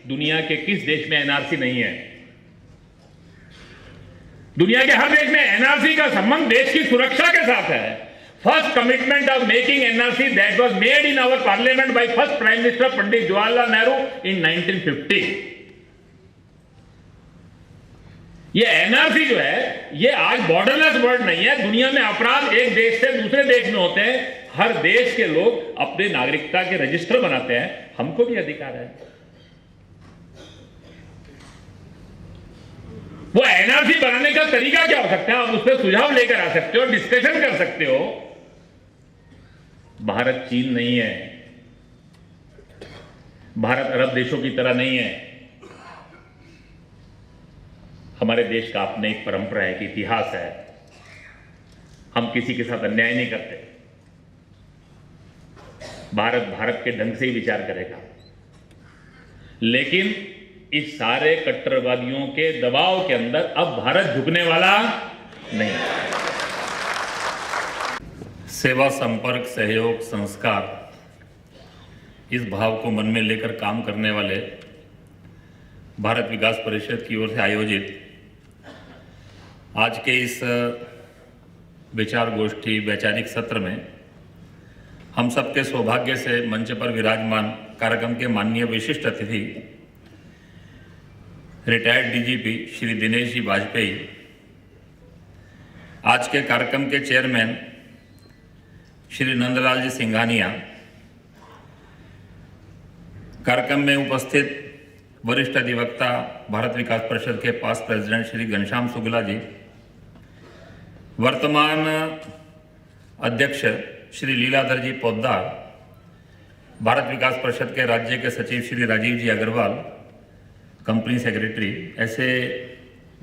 दुनिया के किस देश में एनआरसी नहीं है? दुनिया के हर देश में एनआरसी का संबंध देश की सुरक्षा के साथ है। First commitment of making NRC that was made in our parliament by first prime minister Pandit Jawaharlal Nehru in 1950। ये एनआरसी जो है, ये आज बॉर्डरलेस वर्ल्ड नहीं है। दुनिया में अपराध एक देश से दूसरे देश में होते हैं, हर देश के लोग अपने नागरिकता के रजिस्टर बनाते हैं, हमको भी अधिकार है। वो एनआरसी बनाने का तरीका क्या हो सकता है, आप उस पर सुझाव लेकर आ सकते हो, डिस्कशन कर सकते हो। भारत चीन नहीं है, भारत अरब देशों की तरह नहीं है। हमारे देश का अपने एक परंपरा है, एक इतिहास है। हम किसी के साथ अन्याय नहीं करते। भारत भारत के ढंग से ही विचार करेगा, लेकिन इस सारे कट्टरवादियों के दबाव के अंदर अब भारत झुकने वाला नहीं। सेवा, संपर्क, सहयोग, संस्कार, इस भाव को मन में लेकर काम करने वाले भारत विकास परिषद की ओर से आयोजित आज के इस विचार गोष्ठी वैचारिक सत्र में हम सबके सौभाग्य से मंच पर विराजमान कार्यक्रम के माननीय विशिष्ट अतिथि रिटायर्ड डीजीपी श्री दिनेश जी वाजपेयी, आज के कार्यक्रम के चेयरमैन श्री नंदलाल जी सिंघानिया, कार्यक्रम में उपस्थित वरिष्ठ अधिवक्ता भारत विकास परिषद के पास्ट प्रेसिडेंट श्री घनश्याम शुक्ला जी, वर्तमान अध्यक्ष श्री लीलाधर जी पोद्दार, भारत विकास परिषद के राज्य के सचिव श्री राजीव जी अग्रवाल, कंपनी सेक्रेटरी, ऐसे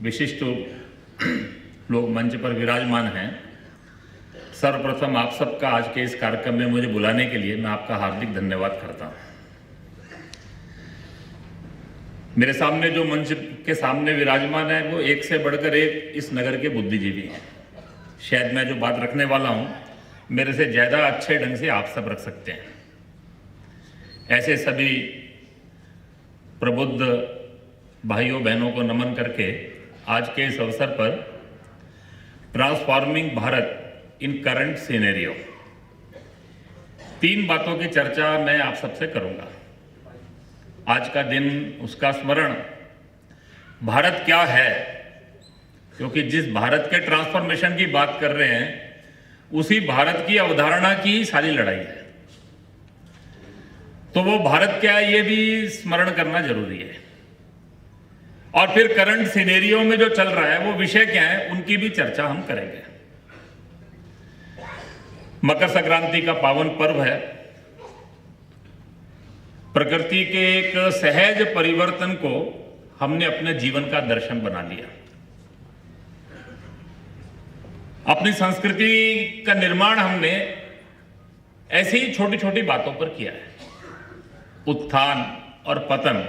विशिष्ट लोग मंच पर विराजमान हैं। सर्वप्रथम आप सबका आज के इस कार्यक्रम में मुझे बुलाने के लिए मैं आपका हार्दिक धन्यवाद करता हूं। मेरे सामने जो मंच के सामने विराजमान है वो एक से बढ़कर एक इस नगर के बुद्धिजीवी हैं। शायद मैं जो बात रखने वाला हूं मेरे से ज्यादा अच्छे ढंग से आप सब रख सकते हैं। ऐसे सभी प्रबुद्ध भाइयों बहनों को नमन करके आज के इस अवसर पर ट्रांसफॉर्मिंग भारत इन करंट सिनेरियो, 3 बातों की चर्चा मैं आप सबसे करूंगा। आज का दिन, उसका स्मरण, भारत क्या है, क्योंकि जिस भारत के ट्रांसफॉर्मेशन की बात कर रहे हैं उसी भारत की अवधारणा की सारी लड़ाई है। तो वो भारत क्या है ये भी स्मरण करना जरूरी है। और फिर करंट सिनेरियो में जो चल रहा है वो विषय क्या है उनकी भी चर्चा हम करेंगे। मकर संक्रांति का पावन पर्व है। प्रकृति के एक सहज परिवर्तन को हमने अपने जीवन का दर्शन बना लिया। अपनी संस्कृति का निर्माण हमने ऐसी ही छोटी छोटी बातों पर किया है। उत्थान और पतन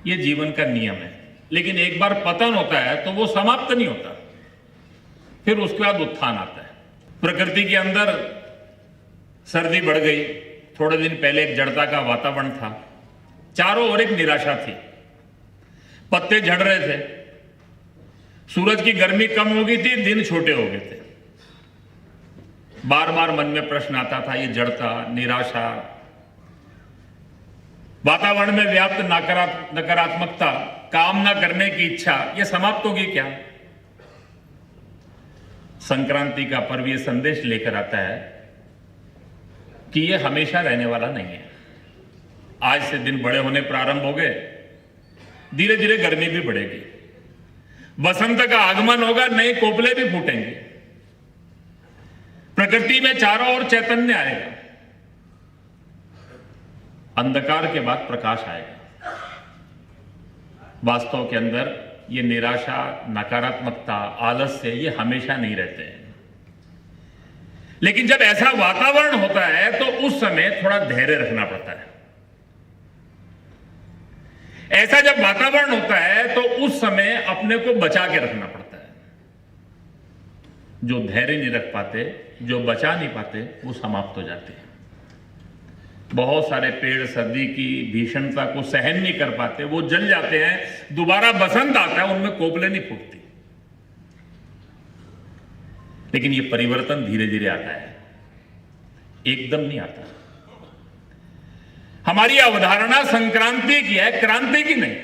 ये जीवन का नियम है, लेकिन एक बार पतन होता है तो वो समाप्त नहीं होता, फिर उसके बाद उत्थान आता है। प्रकृति के अंदर सर्दी बढ़ गई, थोड़े दिन पहले एक जड़ता का वातावरण था, चारों ओर एक निराशा थी, पत्ते झड़ रहे थे, सूरज की गर्मी कम हो गई थी, दिन छोटे हो गए थे। बार बार मन में प्रश्न आता था, ये जड़ता, निराशा, वातावरण में व्याप्त नकारात्मकता, काम न करने की इच्छा, ये समाप्त होगी क्या? संक्रांति का पर्व ये संदेश लेकर आता है कि ये हमेशा रहने वाला नहीं है। आज से दिन बड़े होने प्रारंभ हो गए, धीरे धीरे गर्मी भी बढ़ेगी, बसंत का आगमन होगा, नए कोपले भी फूटेंगे, प्रकृति में चारों ओर चैतन्य आएगा, अंधकार के बाद प्रकाश आएगा। वास्तव के अंदर ये निराशा, नकारात्मकता, आलस्य ये हमेशा नहीं रहते हैं। लेकिन जब ऐसा वातावरण होता है तो उस समय थोड़ा धैर्य रखना पड़ता है। ऐसा जब वातावरण होता है तो उस समय अपने को बचा के रखना पड़ता है। जो धैर्य नहीं रख पाते, जो बचा नहीं पाते, वो समाप्त हो जाते हैं। बहुत सारे पेड़ सर्दी की भीषणता को सहन नहीं कर पाते, वो जल जाते हैं, दोबारा बसंत आता है, उनमें कोपलें नहीं फूटती। लेकिन ये परिवर्तन धीरे धीरे आता है, एकदम नहीं आता। हमारी अवधारणा संक्रांति की है, क्रांति की नहीं।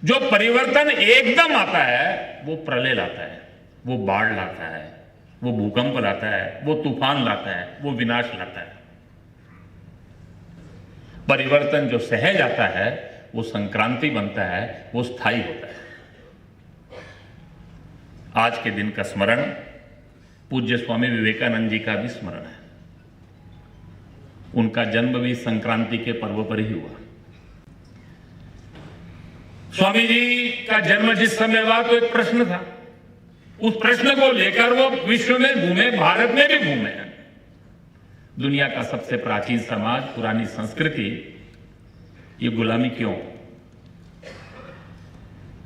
जो परिवर्तन एकदम आता है वो प्रलय लाता है, वो बाढ़ लाता है, वो भूकंप लाता है, वो तूफान लाता है, वो विनाश लाता है। परिवर्तन जो सहज आता है वो संक्रांति बनता है, वो स्थायी होता है। आज के दिन का स्मरण पूज्य स्वामी विवेकानंद जी का भी स्मरण है। उनका जन्म भी संक्रांति के पर्व पर ही हुआ। स्वामी जी का जन्म जिस समय हुआ तो एक प्रश्न था, उस प्रश्न को लेकर वो विश्व में घूमे, भारत में भी घूमे। दुनिया का सबसे प्राचीन समाज, पुरानी संस्कृति, ये गुलामी क्यों?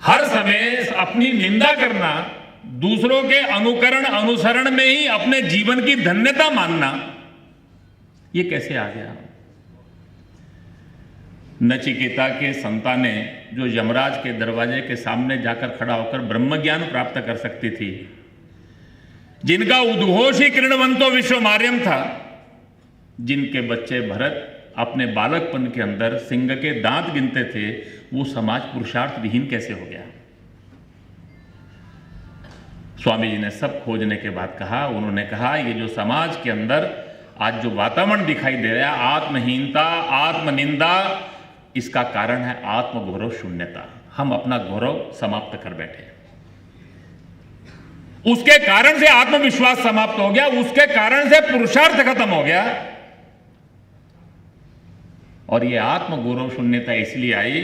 हर समय अपनी निंदा करना, दूसरों के अनुकरण अनुसरण में ही अपने जीवन की धन्यता मानना, ये कैसे आ गया? नचिकेता के संतानें जो यमराज के दरवाजे के सामने जाकर खड़ा होकर ब्रह्म ज्ञान प्राप्त कर सकती थी, जिनका उद्घोष ही किरणवंतो विश्वमार्यम था, जिनके बच्चे भरत अपने बालकपन के अंदर सिंह के दांत गिनते थे, वो समाज पुरुषार्थ विहीन कैसे हो गया? स्वामी जी ने सब खोजने के बाद कहा, उन्होंने कहा ये जो समाज के अंदर आज जो वातावरण दिखाई दे रहा है, आत्महीनता, आत्मनिंदा, इसका कारण है आत्मगौरव शून्यता। हम अपना गौरव समाप्त कर बैठे, उसके कारण से आत्मविश्वास समाप्त हो गया, उसके कारण से पुरुषार्थ खत्म हो गया। और ये आत्मगौरव शून्यता इसलिए आई,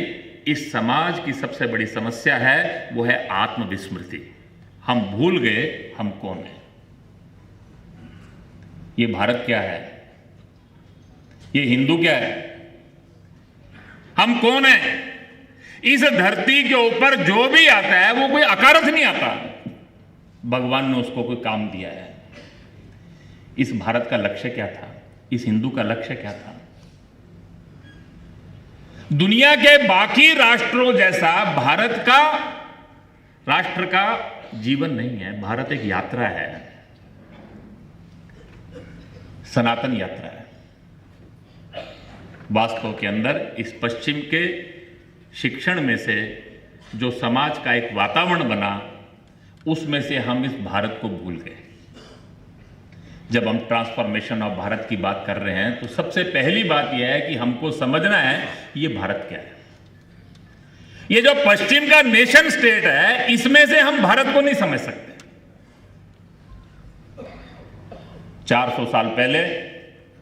इस समाज की सबसे बड़ी समस्या है वो है आत्मविस्मृति। हम भूल गए हम कौन है। ये भारत क्या है, ये हिंदू क्या है, हम कौन है? इस धरती के ऊपर जो भी आता है वो कोई अकारथ नहीं आता, भगवान ने उसको कोई काम दिया है। इस भारत का लक्ष्य क्या था, इस हिंदू का लक्ष्य क्या था? दुनिया के बाकी राष्ट्रों जैसा भारत का राष्ट्र का जीवन नहीं है। भारत एक यात्रा है, सनातन यात्रा है। वास्तव के अंदर इस पश्चिम के शिक्षण में से जो समाज का एक वातावरण बना, उसमें से हम इस भारत को भूल गए। जब हम ट्रांसफॉर्मेशन ऑफ भारत की बात कर रहे हैं तो सबसे पहली बात यह है कि हमको समझना है ये भारत क्या है। ये जो पश्चिम का नेशन स्टेट है, इसमें से हम भारत को नहीं समझ सकते। 400 साल पहले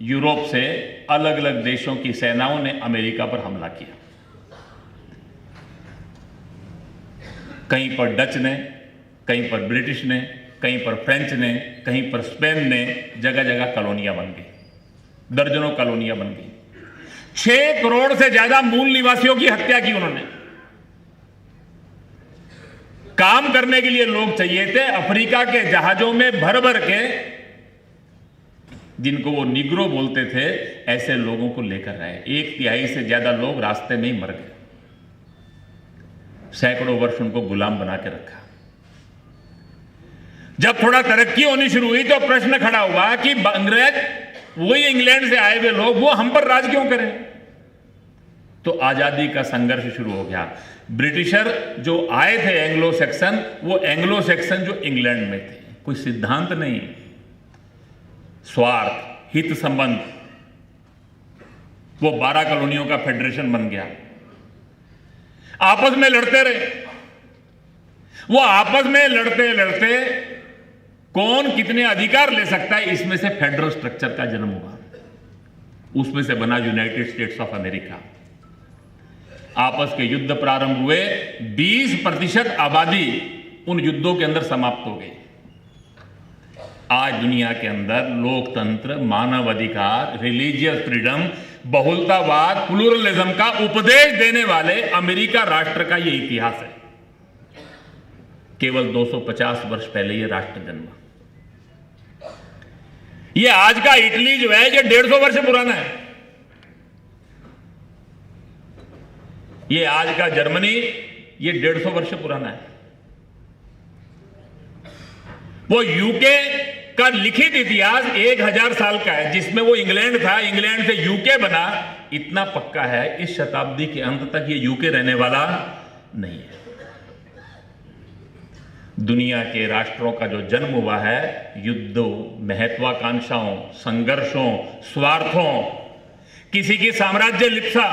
यूरोप से अलग अलग देशों की सेनाओं ने अमेरिका पर हमला किया। कहीं पर डच ने, कहीं पर ब्रिटिश ने, कहीं पर फ्रेंच ने, कहीं पर स्पेन ने, जगह जगह कॉलोनियां बन गई, दर्जनों कॉलोनियां बन गई। 6 करोड़ से ज्यादा मूल निवासियों की हत्या की उन्होंने। काम करने के लिए लोग चाहिए थे, अफ्रीका के जहाजों में भर भर के, जिनको वो निग्रो बोलते थे, ऐसे लोगों को लेकर आए। 1/3 से ज्यादा लोग रास्ते में ही मर गए। सैकड़ों वर्ष उनको गुलाम बना के रखा। जब थोड़ा तरक्की होनी शुरू हुई तो प्रश्न खड़ा हुआ कि अंग्रेज, वही इंग्लैंड से आए हुए लोग, वो हम पर राज क्यों करें? तो आजादी का संघर्ष शुरू हो गया। ब्रिटिशर जो आए थे एंग्लो सेक्सन, वो एंग्लो सेक्सन जो इंग्लैंड में थे, कोई सिद्धांत नहीं, स्वार्थ, हित संबंध, वो 12 कॉलोनियों का फेडरेशन बन गया। आपस में लड़ते रहे। वो आपस में लड़ते लड़ते कौन कितने अधिकार ले सकता है, इसमें से फेडरल स्ट्रक्चर का जन्म हुआ। उसमें से बना यूनाइटेड स्टेट्स ऑफ अमेरिका। आपस के युद्ध प्रारंभ हुए, 20% आबादी उन युद्धों के अंदर समाप्त हो गई। आज दुनिया के अंदर लोकतंत्र, मानव अधिकार, रिलीजियस फ्रीडम, बहुलतावाद, प्लूरलिज्म का उपदेश देने वाले अमेरिका राष्ट्र का यह इतिहास है। केवल 250 वर्ष पहले यह राष्ट्र जन्मा। यह आज का इटली जो है, यह 150 वर्ष पुराना है। ये आज का जर्मनी ये 150 वर्ष पुराना है। वो यूके का लिखित इतिहास 1000 साल का है, जिसमें वो इंग्लैंड था, इंग्लैंड से यूके बना, इतना पक्का है इस शताब्दी के अंत तक ये यूके रहने वाला नहीं है। दुनिया के राष्ट्रों का जो जन्म हुआ है युद्धों, महत्वाकांक्षाओं, संघर्षों, स्वार्थों, किसी की साम्राज्य Lipsa.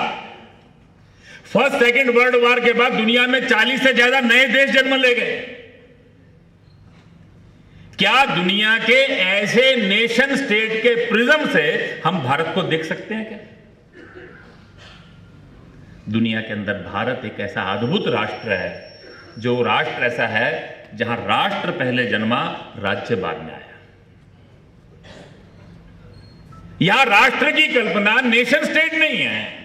First second world war के बाद दुनिया में 40 से ज्यादा नए देश जन्म ले गए। क्या दुनिया के ऐसे नेशन स्टेट के प्रिज्म से हम भारत को देख सकते हैं क्या? दुनिया के अंदर भारत एक ऐसा अद्भुत राष्ट्र है, जो राष्ट्र ऐसा है जहां राष्ट्र पहले जन्मा, राज्य बाद में आया। यहां राष्ट्र की कल्पना नेशन स्टेट नहीं है।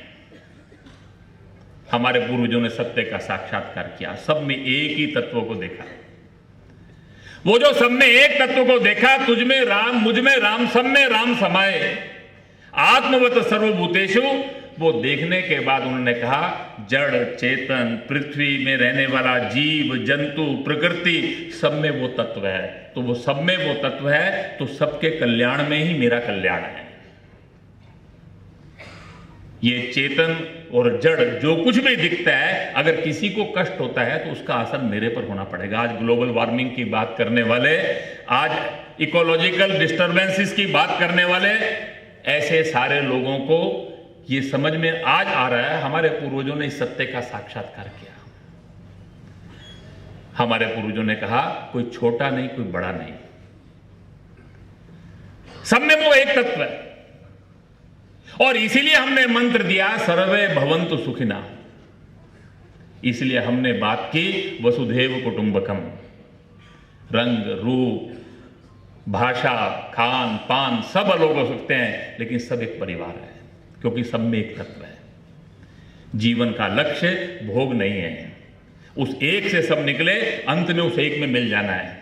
हमारे पूर्वजों ने सत्य का साक्षात्कार किया, सब में एक ही तत्व को देखा। वो जो सब में एक तत्व को देखा, तुझ में राम, मुझ में राम, सब में राम समाये, आत्मवत सर्वभूतेषु, वो देखने के बाद उन्होंने कहा जड़ चेतन, पृथ्वी में रहने वाला जीव जंतु, प्रकृति, सब में वो तत्व है। तो वो सब में वो तत्व है, तो सबके कल्याण में ही मेरा कल्याण है। ये चेतन और जड़ जो कुछ भी दिखता है, अगर किसी को कष्ट होता है तो उसका असर मेरे पर होना पड़ेगा। आज ग्लोबल वार्मिंग की बात करने वाले, आज इकोलॉजिकल डिस्टर्बेंसेस की बात करने वाले, ऐसे सारे लोगों को ये समझ में आज आ रहा है हमारे पूर्वजों ने इस सत्य का साक्षात्कार किया। हमारे पूर्वजों ने कहा कोई छोटा नहीं, कोई बड़ा नहीं, सब में वो एक तत्व है। और इसीलिए हमने मंत्र दिया सर्वे भवन्तु सुखिना। इसलिए हमने बात की वसुधैव कुटुंबकम। रंग, रूप, भाषा, खान पान सब अलग हो सकते हैं, लेकिन सब एक परिवार है, क्योंकि सब में एक तत्व है। जीवन का लक्ष्य भोग नहीं है, उस एक से सब निकले, अंत में उस एक में मिल जाना है।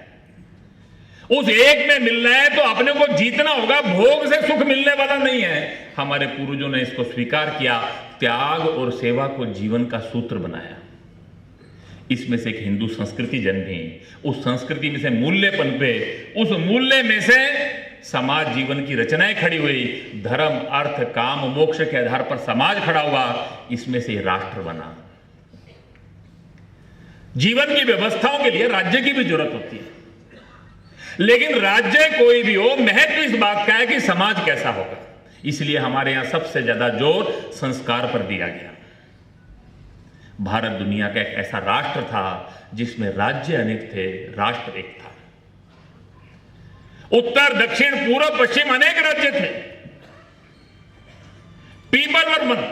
उस एक में मिलना है तो अपने को जीतना होगा, भोग से सुख मिलने वाला नहीं है। हमारे पूर्वजों ने इसको स्वीकार किया, त्याग और सेवा को जीवन का सूत्र बनाया। इसमें से एक हिंदू संस्कृति जन्मी, उस संस्कृति में से मूल्य पनपे, उस मूल्य में से समाज जीवन की रचनाएं खड़ी हुई। धर्म, अर्थ, काम, मोक्ष के आधार पर समाज खड़ा हुआ, इसमें से राष्ट्र बना। जीवन की व्यवस्थाओं के लिए राज्य की भी जरूरत होती है, लेकिन राज्य कोई भी हो, महत्व इस बात का है कि समाज कैसा होगा। इसलिए हमारे यहां सबसे ज्यादा जोर संस्कार पर दिया गया। भारत दुनिया का एक ऐसा राष्ट्र था जिसमें राज्य अनेक थे, राष्ट्र एक था। उत्तर, दक्षिण, पूर्व, पश्चिम अनेक राज्य थे। People were one.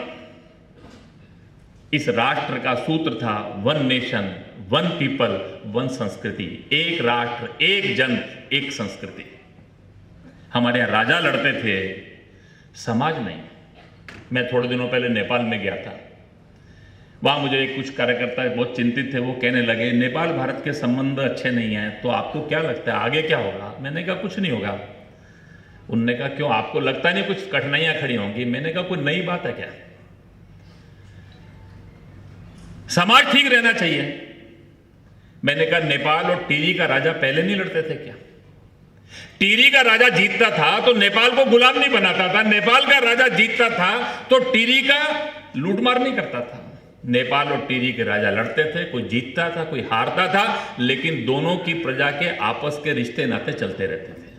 इस राष्ट्र का सूत्र था one nation, one people, one संस्कृति। एक राष्ट्र, एक जन, एक संस्कृति। हमारे यहां राजा लड़ते थे, समाज नहीं। मैं थोड़े दिनों पहले नेपाल में गया था। वहां मुझे कुछ कार्यकर्ता बहुत चिंतित थे। वो कहने लगे नेपाल भारत के संबंध अच्छे नहीं हैं, तो आपको क्या लगता है आगे क्या होगा? मैंने कहा कुछ नहीं होगा। उन्होंने कहा क्यों, आपको लगता नहीं कुछ कठिनाइयां खड़ी होंगी? मैंने कहा कोई नई बात है क्या? समाज ठीक रहना चाहिए। मैंने कहा नेपाल और टिहरी का राजा पहले नहीं लड़ते थे क्या? टिहरी का राजा जीतता था तो नेपाल को गुलाम नहीं बनाता था, नेपाल का राजा जीतता था तो टिहरी का लूटमार नहीं करता था। नेपाल और टिहरी के राजा लड़ते थे, कोई जीतता था, कोई हारता था, लेकिन दोनों की प्रजा के आपस के रिश्ते नाते चलते रहते थे।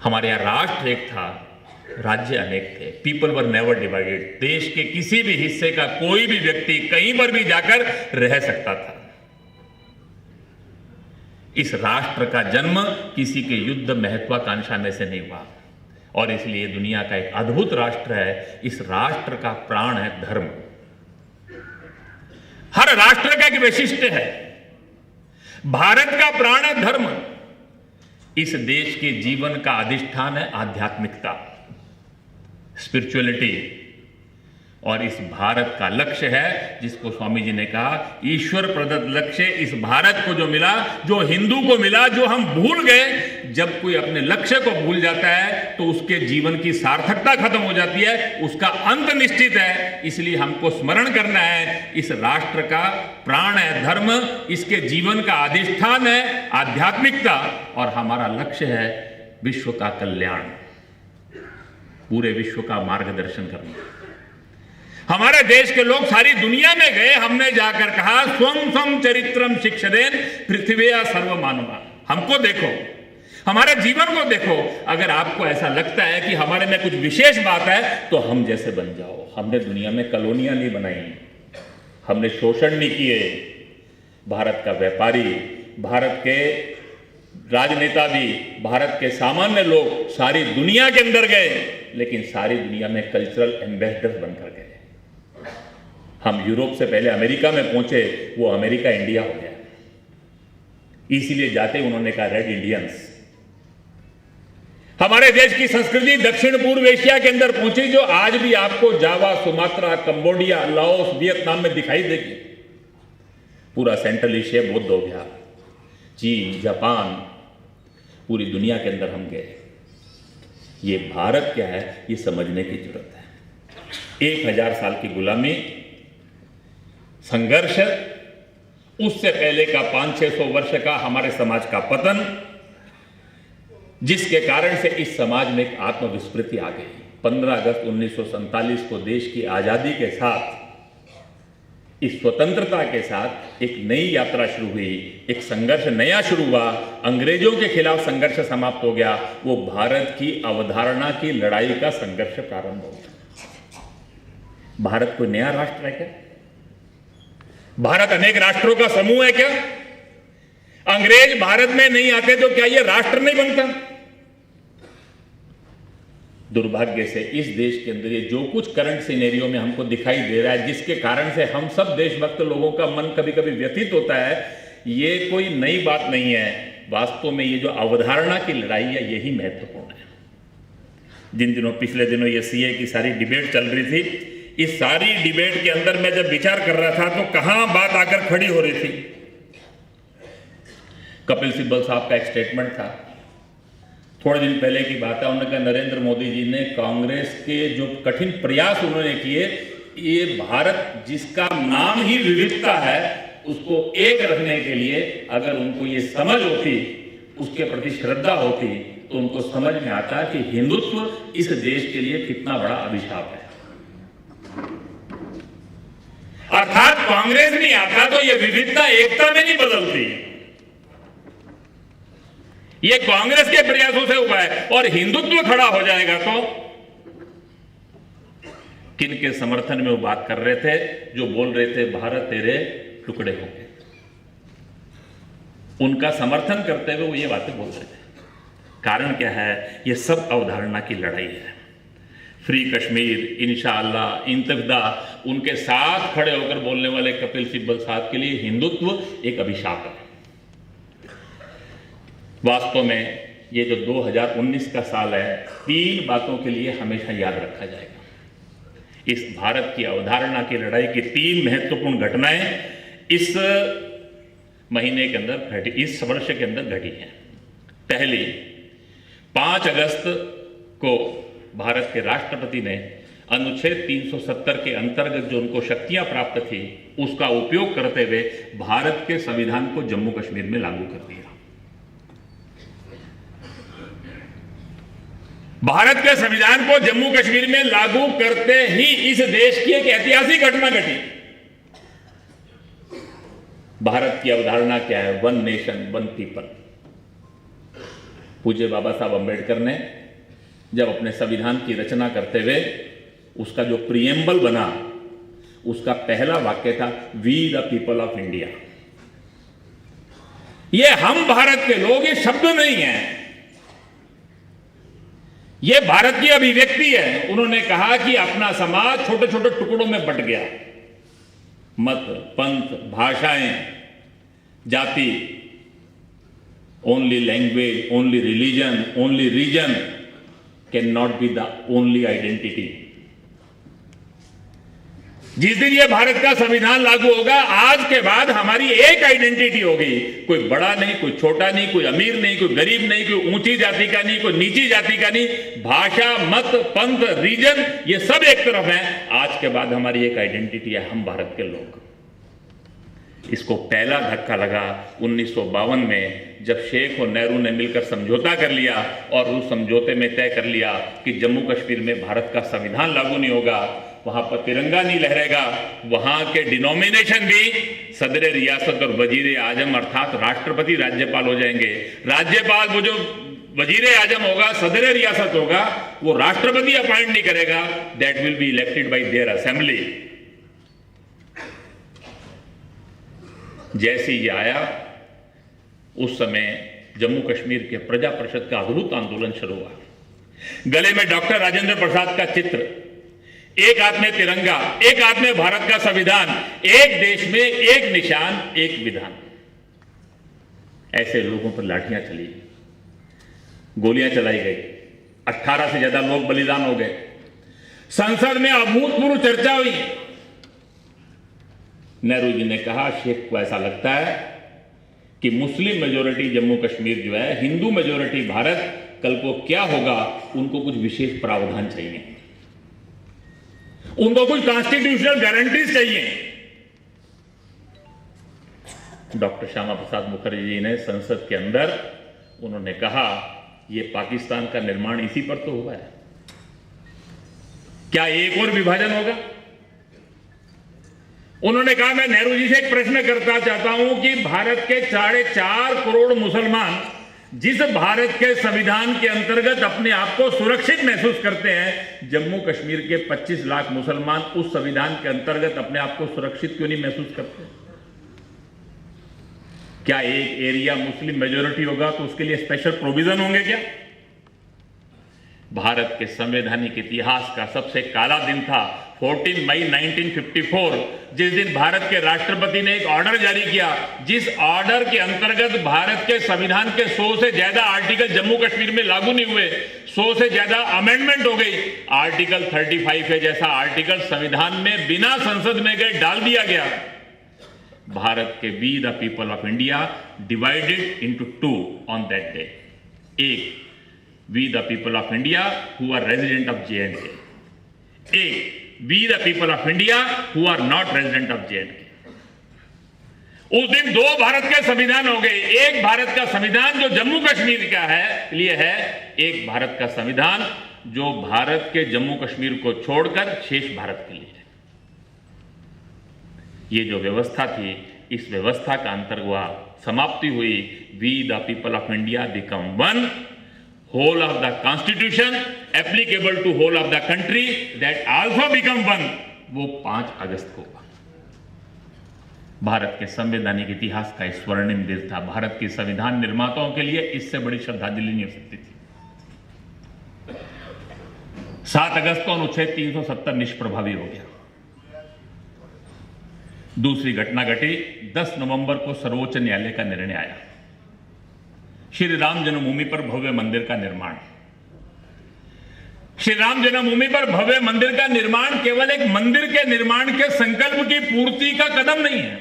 हमारे यहां राष्ट्र एक था, राज्य अनेक थे। People were never divided. देश के किसी भी हिस्से का कोई भी व्यक्ति कहीं पर भी जाकर रह सकता था। इस राष्ट्र का जन्म किसी के युद्ध महत्वाकांक्षा में से नहीं हुआ, और इसलिए दुनिया का एक अद्भुत राष्ट्र है। इस राष्ट्र का प्राण है धर्म। हर राष्ट्र का एक वैशिष्ट्य है। भारत का प्राण है धर्म। इस देश के जीवन का अधिष्ठान है आध्यात्मिकता, स्पिरिचुअलिटी। और इस भारत का लक्ष्य है, जिसको स्वामी जी ने कहा ईश्वर प्रदत्त लक्ष्य, इस भारत को जो मिला, जो हिंदू को मिला, जो हम भूल गए। जब कोई अपने लक्ष्य को भूल जाता है तो उसके जीवन की सार्थकता खत्म हो जाती है, उसका अंत निश्चित है। इसलिए हमको स्मरण करना है, इस राष्ट्र का प्राण है धर्म, इसके जीवन का अधिष्ठान है आध्यात्मिकता, और हमारा लक्ष्य है विश्व का कल्याण, पूरे विश्व का मार्गदर्शन करना। हमारे देश के लोग सारी दुनिया में गए, हमने जाकर कहा स्वं स्वं चरित्रम शिक्षदेन पृथ्वीया सर्वमानवा। हमको देखो, हमारे जीवन को देखो। अगर आपको ऐसा लगता है कि हमारे में कुछ विशेष बात है तो हम जैसे बन जाओ। हमने दुनिया में कॉलोनियां नहीं बनाई, हमने शोषण नहीं किए। भारत का व्यापारी, भारत के राजनेता भी, भारत के सामान्य लोग सारी दुनिया के अंदर गए, लेकिन सारी दुनिया में कल्चरल एम्बेसडर बनकर गए। हम यूरोप से पहले अमेरिका में पहुंचे, वो अमेरिका इंडिया हो गया। इसीलिए जाते उन्होंने कहा रेड इंडियंस। हमारे देश की संस्कृति दक्षिण पूर्व एशिया के अंदर पहुंची, जो आज भी आपको जावा, सुमात्रा, कंबोडिया, लाओस, वियतनाम में दिखाई देगी। पूरा सेंट्रल एशिया बौद्ध हो गया, चीन, जापान, पूरी दुनिया के अंदर हम गए। ये भारत क्या है, ये समझने की जरूरत है। 1000 साल की गुलामी, संघर्ष, उससे पहले का 500-600 वर्ष का हमारे समाज का पतन, जिसके कारण से इस समाज में एक आत्मविस्मृति आ गई। 15 अगस्त 1947 को देश की आजादी के साथ, इस स्वतंत्रता के साथ एक नई यात्रा शुरू हुई, एक संघर्ष नया शुरू हुआ। अंग्रेजों के खिलाफ संघर्ष समाप्त हो गया, वो भारत की अवधारणा की लड़ाई का संघर्ष प्रारंभ हो गया। भारत कोई नया राष्ट्र है क्या? भारत अनेक राष्ट्रों का समूह है क्या? अंग्रेज भारत में नहीं आते तो क्या ये राष्ट्र नहीं बनता? दुर्भाग्य से इस देश के अंदर ये जो कुछ करंट सिनेरियो में हमको दिखाई दे रहा है, जिसके कारण से हम सब देशभक्त लोगों का मन कभी कभी व्यथित होता है, ये कोई नई बात नहीं है। वास्तव में ये जो अवधारणा की लड़ाई है, यही महत्वपूर्ण है। जिन दिनों, पिछले दिनों ये सीए की सारी डिबेट चल रही थी, इस सारी डिबेट के अंदर मैं जब विचार कर रहा था तो कहां बात आकर खड़ी हो रही थी। कपिल सिब्बल साहब का एक स्टेटमेंट था, थोड़े दिन पहले की बात है। उन्होंने कहा नरेंद्र मोदी जी ने कांग्रेस के जो कठिन प्रयास उन्होंने किए, ये भारत जिसका नाम ही विविधता है, उसको एक रखने के लिए अगर उनको ये समझ होती, उसके प्रति श्रद्धा होती, तो उनको समझ में आता कि हिंदुत्व इस देश के लिए कितना बड़ा अभिशाप है। अर्थात कांग्रेस नहीं आता तो ये विविधता एकता में नहीं बदलती। ये कांग्रेस के प्रयासों से हुआ है। और हिंदुत्व खड़ा हो जाएगा तो किनके समर्थन में वो बात कर रहे थे, जो बोल रहे थे भारत तेरे टुकड़े हो गए, उनका समर्थन करते हुए वो ये बातें बोल रहे थे। कारण क्या है? ये सब अवधारणा की लड़ाई है। फ्री कश्मीर, इंशाअल्लाह, इंतफदा, उनके साथ खड़े होकर बोलने वाले कपिल सिब्बल साहब के लिए हिंदुत्व एक अभिशाप है। वास्तव में ये जो 2019 का साल है, 3 बातों के लिए हमेशा याद रखा जाएगा। इस भारत की अवधारणा की लड़ाई की 3 महत्वपूर्ण घटनाएं इस महीने के अंदर घटी, इस वर्ष के अंदर घटी हैं। पहली, 5 अगस्त को भारत के राष्ट्रपति ने अनुच्छेद 370 के अंतर्गत जो उनको शक्तियां प्राप्त थी, उसका उपयोग करते हुए भारत के संविधान को जम्मू कश्मीर में लागू कर दिया। भारत के संविधान को जम्मू कश्मीर में लागू करते ही इस देश की एक ऐतिहासिक घटना घटी। भारत की अवधारणा क्या है? 1 नेशन 1 पीपल। पूज्य बाबा साहब अंबेडकर ने जब अपने संविधान की रचना करते हुए उसका जो प्रीएम्बल बना, उसका पहला वाक्य था we the people of India. ये हम भारत के लोग, ये शब्द नहीं है, ये भारत की अभिव्यक्ति है। उन्होंने कहा कि अपना समाज छोटे छोटे टुकड़ों में बंट गया। मत, पंथ, भाषाएं, जाति, only language, only religion, only region can not be the only identity. जिस दिन ये भारत का संविधान लागू होगा, आज के बाद हमारी एक आइडेंटिटी होगी। कोई बड़ा नहीं, कोई छोटा नहीं, कोई अमीर नहीं, कोई गरीब नहीं, कोई ऊंची जाति का नहीं, कोई नीची जाति का नहीं। भाषा, मत, पंथ, रीजन, ये सब एक तरफ है। आज के बाद हमारी एक आइडेंटिटी है, हम भारत के लोग। इसको पहला धक्का लगा 1952 में, जब शेख और नेहरू ने मिलकर समझौता कर लिया और उस समझौते में तय कर लिया कि जम्मू कश्मीर में भारत का संविधान लागू नहीं होगा, वहां पर तिरंगा नहीं लहरेगा, वहां के डिनोमिनेशन भी सदर रियासत और वजीर आजम अर्थात राष्ट्रपति राज्यपाल हो जाएंगे। राज्यपाल, वो जो वजीर आजम होगा, सदर रियासत होगा, वो राष्ट्रपति अपॉइंट नहीं करेगा, that will be elected by there assembly. जैसे ये आया, उस समय जम्मू कश्मीर के प्रजा परिषद का अद्भुत आंदोलन शुरू हुआ। गले में डॉक्टर राजेंद्र प्रसाद का चित्र, एक हाथ में तिरंगा, एक हाथ में भारत का संविधान, एक देश में एक निशान, एक विधान। ऐसे लोगों पर लाठियां चली, गोलियां चलाई गई, 18 से ज्यादा लोग बलिदान हो गए। संसद में अभूतपूर्व चर्चा हुई। नेहरू जी ने कहा, शेख को ऐसा लगता है कि मुस्लिम मेजोरिटी जम्मू कश्मीर जो है, हिंदू मेजोरिटी भारत, कल को क्या होगा, उनको कुछ विशेष प्रावधान चाहिए, उनको कुछ कॉन्स्टिट्यूशनल गारंटीज चाहिए। डॉक्टर श्यामा प्रसाद मुखर्जी जी ने संसद के अंदर उन्होंने कहा, यह पाकिस्तान का निर्माण इसी पर तो हुआ है, क्या एक और विभाजन होगा? उन्होंने कहा, मैं नेहरू जी से एक प्रश्न करता चाहता हूं कि भारत के 4.5 करोड़ मुसलमान जिस भारत के संविधान के अंतर्गत अपने आप को सुरक्षित महसूस करते हैं, जम्मू कश्मीर के 25 लाख मुसलमान उस संविधान के अंतर्गत अपने आप को सुरक्षित क्यों नहीं महसूस करते? क्या एक एरिया मुस्लिम मेजोरिटी होगा तो उसके लिए स्पेशल प्रोविजन होंगे क्या? भारत के संवैधानिक इतिहास का सबसे काला दिन था 14 मई 1954, जिस दिन भारत के राष्ट्रपति ने एक ऑर्डर जारी किया, जिस ऑर्डर के अंतर्गत भारत के संविधान के 100 से ज्यादा आर्टिकल जम्मू कश्मीर में लागू नहीं हुए, 100 से ज्यादा अमेंडमेंट हो गई। आर्टिकल 35 है जैसा आर्टिकल संविधान में बिना संसद में गए डाल दिया गया। भारत के we the people of India divided into 2 on that day. एक, we the people of India who are resident of JNK, एक we the people of India who are not resident of JNK। उस दिन 2 भारत के संविधान हो गए, एक भारत का संविधान जो जम्मू कश्मीर का है लिए है, एक भारत का संविधान जो भारत के जम्मू कश्मीर को छोड़कर शेष भारत के लिए है। ये जो व्यवस्था थी, इस व्यवस्था का अंतर्गत समाप्ति हुई। We the people of India become one, whole of the constitution applicable to whole of the country that also become one, वो 5 अगस्त को हुआ। भारत के संवैधानिक इतिहास का स्वर्णिम दिन था। भारत के संविधान निर्माताओं के लिए इससे बड़ी श्रद्धांजलि नहीं हो सकती थी। 7 अगस्त को अनुच्छेद 370 निष्प्रभावी हो गया। दूसरी घटना घटी, 10 नवंबर को सर्वोच्च न्यायालय का निर्णय आया, श्री राम जन्मभूमि पर भव्य मंदिर का निर्माण। श्री राम जन्मभूमि पर भव्य मंदिर का निर्माण केवल एक मंदिर के निर्माण के संकल्प की पूर्ति का कदम नहीं है।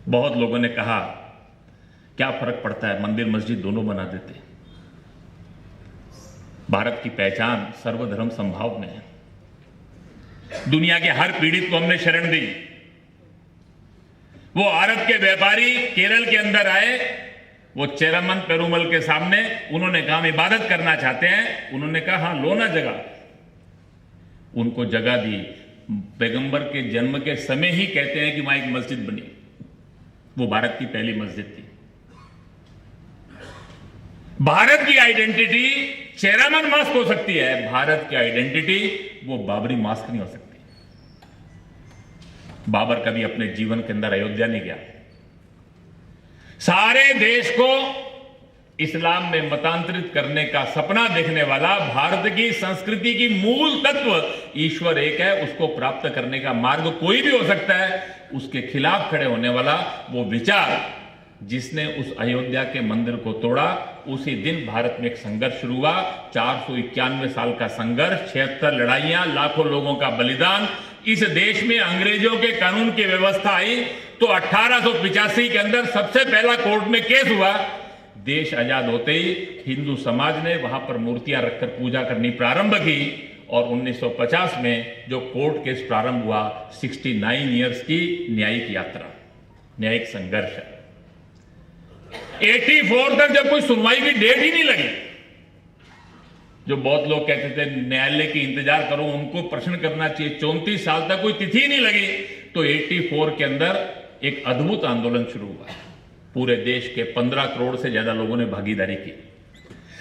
बहुत लोगों ने कहा, क्या फर्क पड़ता है, मंदिर मस्जिद दोनों बना देते। भारत की पहचान सर्वधर्म समभाव में है। दुनिया के हर पीड़ित को हमने शरण दी। वो अरब के व्यापारी केरल के अंदर आए, वो चेरामन पेरुमल के सामने, उन्होंने कहा हम इबादत करना चाहते हैं। उन्होंने कहा हाँ लो ना जगह। उनको जगह दी। पैगंबर के जन्म के समय ही कहते हैं कि वहां एक मस्जिद बनी, वो भारत की पहली मस्जिद थी। भारत की आइडेंटिटी चेरामन मास्क हो सकती है, भारत की आइडेंटिटी वो बाबरी मास्क नहीं हो सकती। बाबर कभी अपने जीवन के अंदर अयोध्या नहीं गया। सारे देश को इस्लाम में मतांतरित करने का सपना देखने वाला, भारत की संस्कृति की मूल तत्व ईश्वर एक है, उसको प्राप्त करने का मार्ग कोई भी हो सकता है, उसके खिलाफ खड़े होने वाला वो विचार जिसने उस अयोध्या के मंदिर को तोड़ा, उसी दिन भारत में एक संघर्ष शुरू हुआ। 491 साल का संघर्ष, 76 लड़ाइयां, लाखों लोगों का बलिदान। इस देश में अंग्रेजों के कानून की व्यवस्था आई तो 1885 के अंदर सबसे पहला कोर्ट में केस हुआ। देश आजाद होते ही हिंदू समाज ने वहां पर मूर्तियां रखकर पूजा करनी प्रारंभ की और 1950 में जो कोर्ट केस प्रारंभ हुआ, 69 इयर्स की न्यायिक यात्रा, न्यायिक संघर्ष है। 84 तक जब कोई सुनवाई की डेट ही नहीं लगी, जो बहुत लोग कहते थे न्यायालय की इंतजार करो, उनको प्रश्न करना चाहिए, 34 साल तक कोई तिथि नहीं लगी, तो 84 के अंदर एक अद्भुत आंदोलन शुरू हुआ। पूरे देश के 15 करोड़ से ज्यादा लोगों ने भागीदारी की,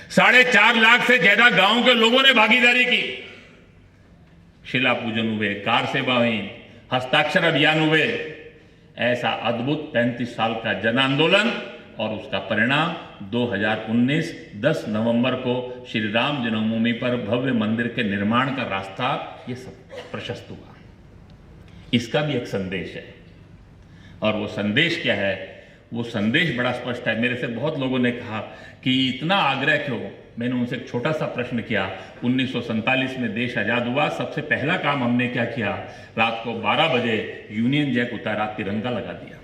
4.5 लाख से ज्यादा गांव के लोगों ने भागीदारी की। शिला पूजन हुए, कार सेवा हुई, हस्ताक्षर अभियान हुए। ऐसा अद्भुत 35 साल का जन आंदोलन और उसका परिणाम 2019 10 नवंबर को श्री राम जन्मभूमि पर भव्य मंदिर के निर्माण का रास्ता ये सब प्रशस्त हुआ। इसका भी एक संदेश है और वो संदेश क्या है? वो संदेश बड़ा स्पष्ट है। मेरे से बहुत लोगों ने कहा कि इतना आग्रह क्यों? मैंने उनसे एक छोटा सा प्रश्न किया। 1947 में देश आजाद हुआ, सबसे पहला काम हमने क्या किया? रात को 12 बजे यूनियन जैक उतारा, तिरंगा लगा दिया।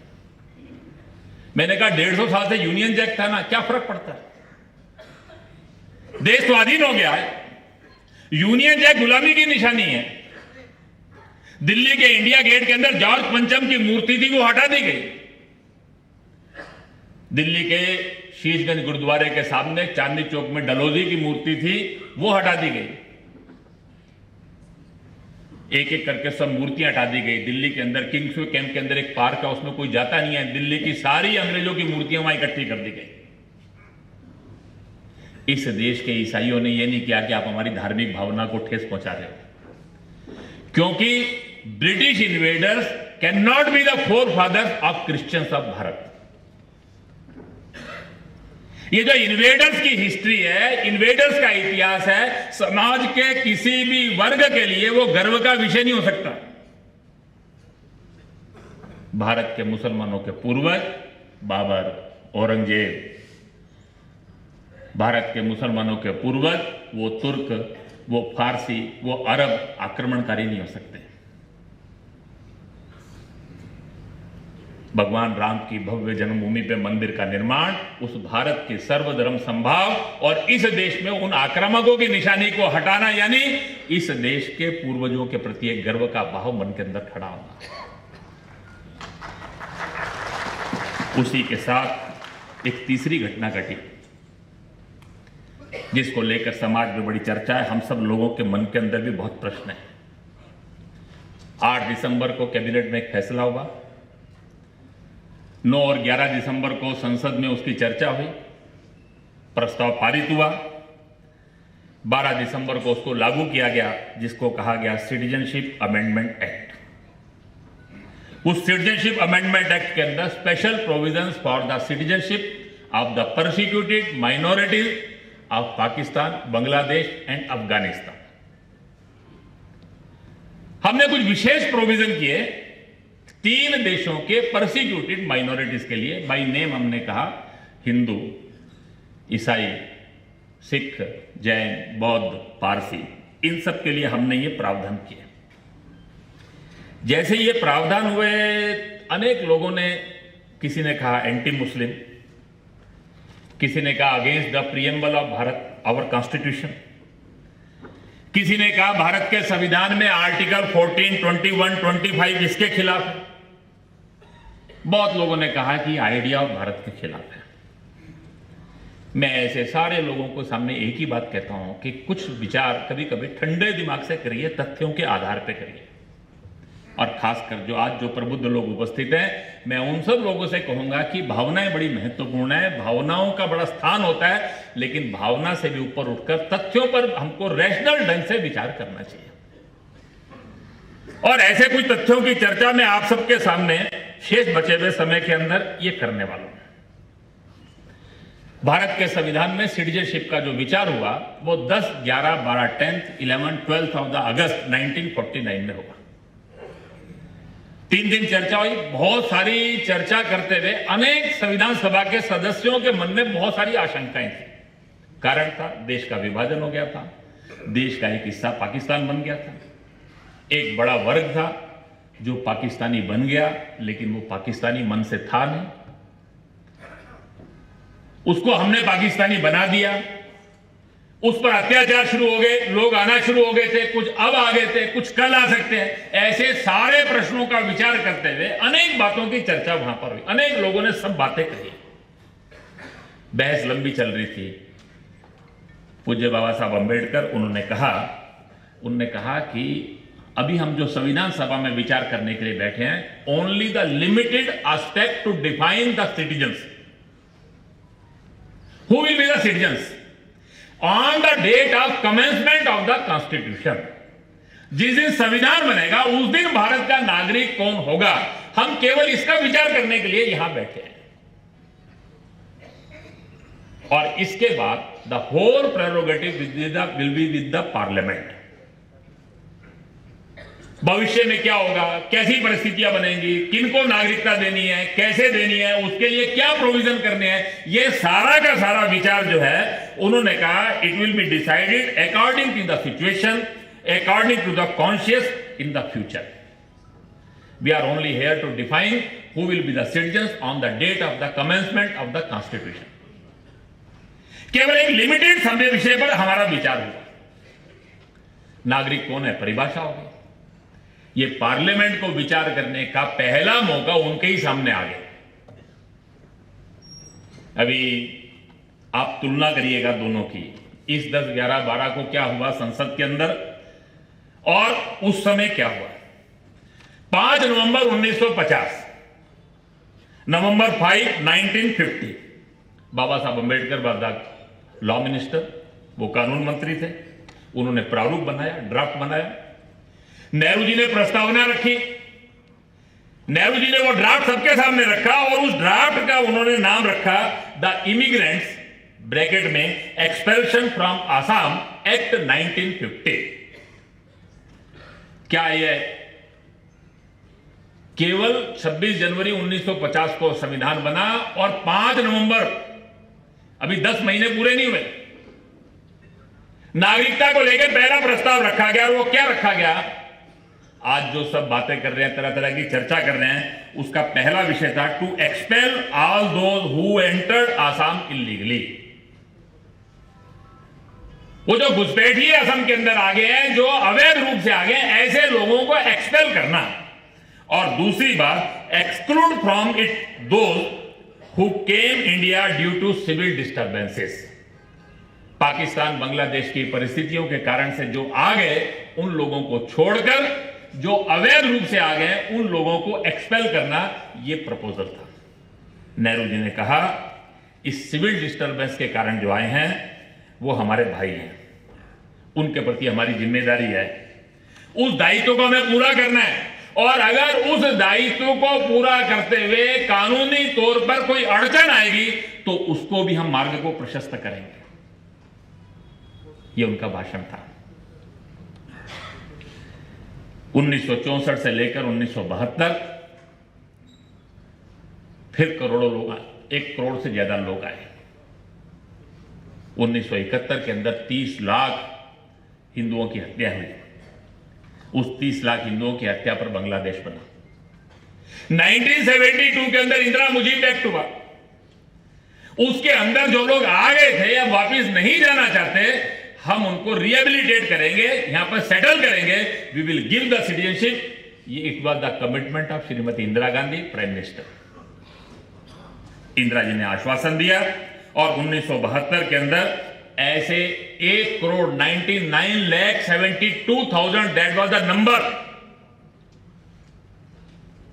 मैंने कहा 150 साल से यूनियन जैक था ना, क्या फर्क पड़ता है? देश स्वाधीन हो गया है। यूनियन जैक गुलामी की निशानी है। दिल्ली के इंडिया गेट के अंदर जॉर्ज पंचम की मूर्ति थी, वो हटा दी गई। दिल्ली के शीशगंज गुरुद्वारे के सामने चांदनी चौक में डलहौजी की मूर्ति थी, वो हटा दी गई। एक एक करके सब मूर्तियां हटा दी गई। दिल्ली के अंदर किंग्सवे कैंप के अंदर एक पार्क है, उसमें कोई जाता नहीं है। दिल्ली की सारी अंग्रेजों की मूर्तियां वहां इकट्ठी कर दी गई। इस देश के ईसाइयों ने यह नहीं किया कि आप हमारी धार्मिक भावना को ठेस पहुंचा रहे हो, क्योंकि British invaders can not be the forefathers of Christians of Bharat. ये जो इन्वेडर्स की हिस्ट्री है, इन्वेडर्स का इतिहास है, समाज के किसी भी वर्ग के लिए वो गर्व का विषय नहीं हो सकता। भारत के मुसलमानों के पूर्वज बाबर, औरंगजेब, भारत के मुसलमानों के पूर्वज वो तुर्क, वो फारसी, वो अरब आक्रमणकारी नहीं हो सकते। भगवान राम की भव्य जन्मभूमि पे मंदिर का निर्माण उस भारत के सर्वधर्म संभाव और इस देश में उन आक्रामकों की निशानी को हटाना, यानी इस देश के पूर्वजों के प्रति एक गर्व का भाव मन के अंदर खड़ा होना। उसी के साथ एक तीसरी घटना घटी जिसको लेकर समाज में बड़ी चर्चा है। हम सब लोगों के मन के अंदर भी बहुत प्रश्न है। 8 दिसंबर को कैबिनेट में एक फैसला हुआ, 9 और 11 दिसंबर को संसद में उसकी चर्चा हुई, प्रस्ताव पारित हुआ। 12 दिसंबर को उसको लागू किया गया, जिसको कहा गया सिटीजनशिप अमेंडमेंट एक्ट। उस सिटीजनशिप अमेंडमेंट एक्ट के अंदर special provisions for the citizenship of the persecuted minorities of Pakistan, Bangladesh and Afghanistan. हमने कुछ विशेष प्रोविजन किए 3 देशों के परसिक्यूटेड माइनॉरिटीज के लिए। बाय नेम हमने कहा हिंदू, ईसाई, सिख, जैन, बौद्ध, पारसी, इन सब के लिए हमने ये प्रावधान किए। जैसे ये प्रावधान हुए, अनेक लोगों ने, किसी ने कहा एंटी मुस्लिम, किसी ने कहा against the preamble of Bharat our constitution, किसी ने कहा भारत के संविधान में आर्टिकल 14, 21, 25 इसके खिलाफ है। बहुत लोगों ने कहा कि आइडिया ऑफ भारत के खिलाफ है। मैं ऐसे सारे लोगों को सामने एक ही बात कहता हूं कि कुछ विचार कभी कभी ठंडे दिमाग से करिए, तथ्यों के आधार पर करिए। और खासकर जो आज जो प्रबुद्ध लोग उपस्थित हैं, मैं उन सब लोगों से कहूंगा कि भावनाएं बड़ी महत्वपूर्ण है, भावनाओं का बड़ा स्थान होता है, लेकिन भावना से भी ऊपर उठकर तथ्यों पर हमको रैशनल ढंग से विचार करना चाहिए। और ऐसे कुछ तथ्यों की चर्चा मैं आप सबके सामने शेष बचे हुए समय के अंदर ये करने वाला हूं। भारत के संविधान में सिटीजनशिप का जो विचार हुआ वो 10, 11, 12, 10th, 11, 12 ऑफ द अगस्त 1949 में हुआ। 3 दिन चर्चा हुई, बहुत सारी चर्चा करते हुए अनेक संविधान सभा के सदस्यों के मन में बहुत सारी आशंकाएं थी। कारण था, देश का विभाजन हो गया था, देश का एक हिस्सा पाकिस्तान बन गया था, एक बड़ा वर्ग था जो पाकिस्तानी बन गया, लेकिन वो पाकिस्तानी मन से था नहीं, उसको हमने पाकिस्तानी बना दिया, उस पर अत्याचार शुरू हो गए, लोग आना शुरू हो गए थे, कुछ अब आ गए थे, कुछ कल आ सकते हैं। ऐसे सारे प्रश्नों का विचार करते हुए अनेक बातों की चर्चा वहां पर हुई, अनेक लोगों ने सब बातें कही, बहस लंबी चल रही थी। पूज्य बाबा साहब अंबेडकर उन्होंने कहा कि अभी हम जो संविधान सभा में विचार करने के लिए बैठे हैं, only the limited aspect to define the citizens, who will be the citizens on the date of commencement of the constitution. जिस दिन संविधान बनेगा उस दिन भारत का नागरिक कौन होगा, हम केवल इसका विचार करने के लिए यहां बैठे हैं। और इसके बाद the whole prerogative will be with the parliament. भविष्य में क्या होगा, कैसी परिस्थितियां बनेंगी, किनको नागरिकता देनी है, कैसे देनी है, उसके लिए क्या प्रोविजन करने हैं, ये सारा का सारा विचार जो है, उन्होंने कहा it will be decided according to the situation, according to the conscious in the future. We are only here to define who will be the citizens on the date of the commencement of the constitution. केवल एक limited समय विषय पर हमारा विचार हुआ। नागरिक कौन है, परिभाषा होगी। ये पार्लियामेंट को विचार करने का पहला मौका उनके ही सामने आ गया। अभी आप तुलना करिएगा दोनों की, इस 10, 11, 12 को क्या हुआ संसद के अंदर और उस समय क्या हुआ। 5 नवंबर 1950, नवंबर 5, 1950, बाबा साहब अंबेडकर व लॉ मिनिस्टर, वो कानून मंत्री थे, उन्होंने प्रारूप बनाया, ड्राफ्ट बनाया। नेहरू जी ने प्रस्तावना रखी, नेहरू जी ने वो ड्राफ्ट सबके सामने रखा और उस ड्राफ्ट का उन्होंने नाम रखा द इमिग्रेंट्स ब्रैकेट में एक्सपेल्शन फ्रॉम आसाम एक्ट 1950। क्या यह केवल 26 जनवरी 1950 को संविधान बना और 5 नवंबर, अभी 10 महीने पूरे नहीं हुए, नागरिकता को लेकर पहला प्रस्ताव रखा गया। और वो क्या रखा गया, आज जो सब बातें कर रहे हैं, तरह तरह की चर्चा कर रहे हैं, उसका पहला विषय था to expel all those who entered Assam illegally. वो जो घुसपैठिए असम के अंदर आ गए हैं, जो अवैध रूप से आ गए हैं, ऐसे लोगों को एक्सपेल करना। और दूसरी बात, exclude from it those who came India due to civil disturbances. Pakistan Bangladesh की परिस्थितियों के कारण से जो आ गए, उन लोगों को छोड़कर जो अवैध रूप से आ गए, उन लोगों को एक्सपेल करना, यह प्रपोजल था। नेहरू जी ने कहा इस सिविल डिस्टर्बेंस के कारण जो आए हैं वो हमारे भाई हैं, उनके प्रति हमारी जिम्मेदारी है, उस दायित्व को हमें पूरा करना है। और अगर उस दायित्व को पूरा करते हुए कानूनी तौर पर कोई अड़चन आएगी तो उसको भी हम मार्ग को प्रशस्त करेंगे। यह उनका भाषण था। 1964 से लेकर 1972 फिर करोड़ों लोग आए, 1 करोड़ से ज्यादा लोग आए। 1971 के अंदर 30 लाख हिंदुओं की हत्या हुई। उस 30 लाख हिंदुओं की हत्या पर बांग्लादेश बना। 1972 के अंदर इंदिरा मुजीब एक्ट हुआ। उसके अंदर जो लोग आ गए थे अब वापिस नहीं जाना चाहते, हम उनको रिहेबिलिटेट करेंगे, यहां पर सेटल करेंगे, we will give the citizenship. ये it was the commitment of Shrimati Indira Gandhi, prime minister. Indira ji ने आश्वासन दिया और 1972 के अंदर ऐसे 1,99,72,000 दैट वाज द नंबर।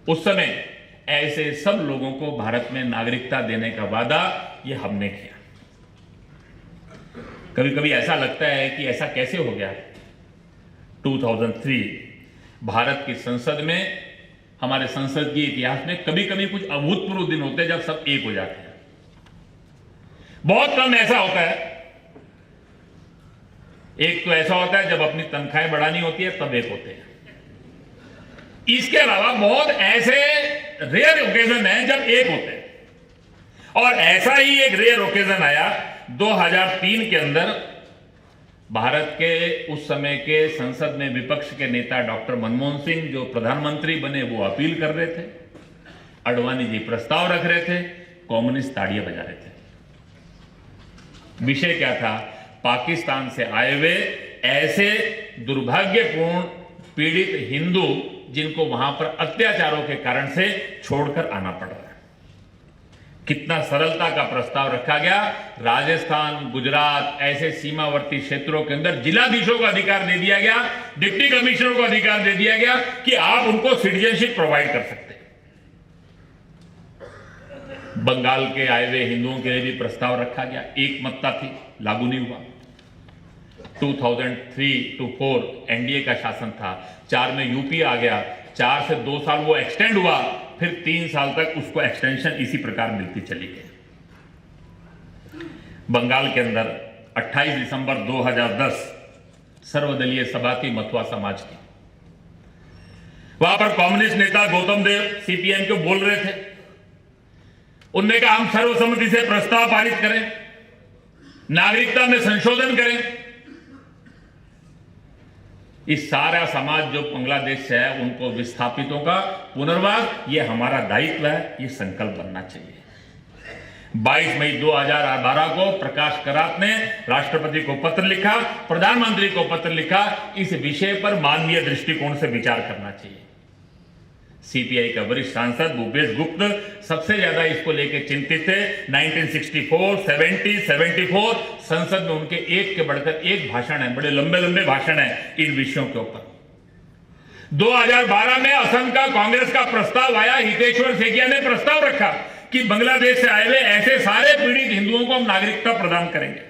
उस समय ऐसे सब लोगों को भारत में नागरिकता देने का वादा ये हमने किया। कभी कभी ऐसा लगता है कि ऐसा कैसे हो गया। 2003 भारत की संसद में, हमारे संसद के इतिहास में कभी कभी कुछ अभूतपूर्व दिन होते हैं जब सब एक हो जाते हैं। बहुत कम ऐसा होता है। एक तो ऐसा होता है जब अपनी तनख्वाहें बढ़ानी होती है तब एक होते हैं। इसके अलावा बहुत ऐसे रेयर ओकेजन हैं जब एक होते हैं, और ऐसा ही एक रेयर ओकेजन आया 2003 के अंदर। भारत के उस समय के संसद में विपक्ष के नेता डॉक्टर मनमोहन सिंह जो प्रधानमंत्री बने, वो अपील कर रहे थे, अडवाणी जी प्रस्ताव रख रहे थे, कम्युनिस्ट ताड़ियां बजा रहे थे। विषय क्या था? पाकिस्तान से आए हुए ऐसे दुर्भाग्यपूर्ण पीड़ित हिंदू जिनको वहां पर अत्याचारों के कारण से छोड़कर आना पड़ रहा है। कितना सरलता का प्रस्ताव रखा गया। राजस्थान, गुजरात ऐसे सीमावर्ती क्षेत्रों के अंदर जिलाधीशों का अधिकार दे दिया गया, डिप्टी कमिश्नरों को अधिकार दे दिया गया कि आप उनको सिटीजनशिप प्रोवाइड कर सकते हैं। बंगाल के आए हुए हिंदुओं के लिए भी प्रस्ताव रखा गया, एक मत्ता थी, लागू नहीं हुआ। 2003-4 एनडीए का शासन था, 4 में यूपी आ गया, 4 से 2 साल वो एक्सटेंड हुआ, फिर 3 साल तक उसको एक्सटेंशन इसी प्रकार मिलती चली गई। बंगाल के अंदर 28 दिसंबर 2010 सर्वदलीय सभा थी मथुआ समाज की। वहां पर कम्युनिस्ट नेता गौतम देव सीपीएम को बोल रहे थे। उनने कहा हम सर्वसम्मति से प्रस्ताव पारित करें, नागरिकता में संशोधन करें। इस सारा समाज जो बांग्लादेश से है उनको विस्थापितों का पुनर्वास, ये हमारा दायित्व है, ये संकल्प बनना चाहिए। 22 मई 2012 को प्रकाश करात ने राष्ट्रपति को पत्र लिखा, प्रधानमंत्री को पत्र लिखा, इस विषय पर मानवीय दृष्टिकोण से विचार करना चाहिए। सीपीआई का वरिष्ठ सांसद भूपेश गुप्त सबसे ज्यादा इसको लेकर चिंतित थे। 1964, 70, 74 संसद में उनके एक के बढ़कर एक भाषण है, बड़े लंबे लंबे भाषण है इन विषयों के ऊपर। 2012 में असम का कांग्रेस का प्रस्ताव आया, हितेश्वर सेकिया ने प्रस्ताव रखा कि बांग्लादेश से आए हुए ऐसे सारे पीड़ित हिंदुओं को हम नागरिकता प्रदान करेंगे।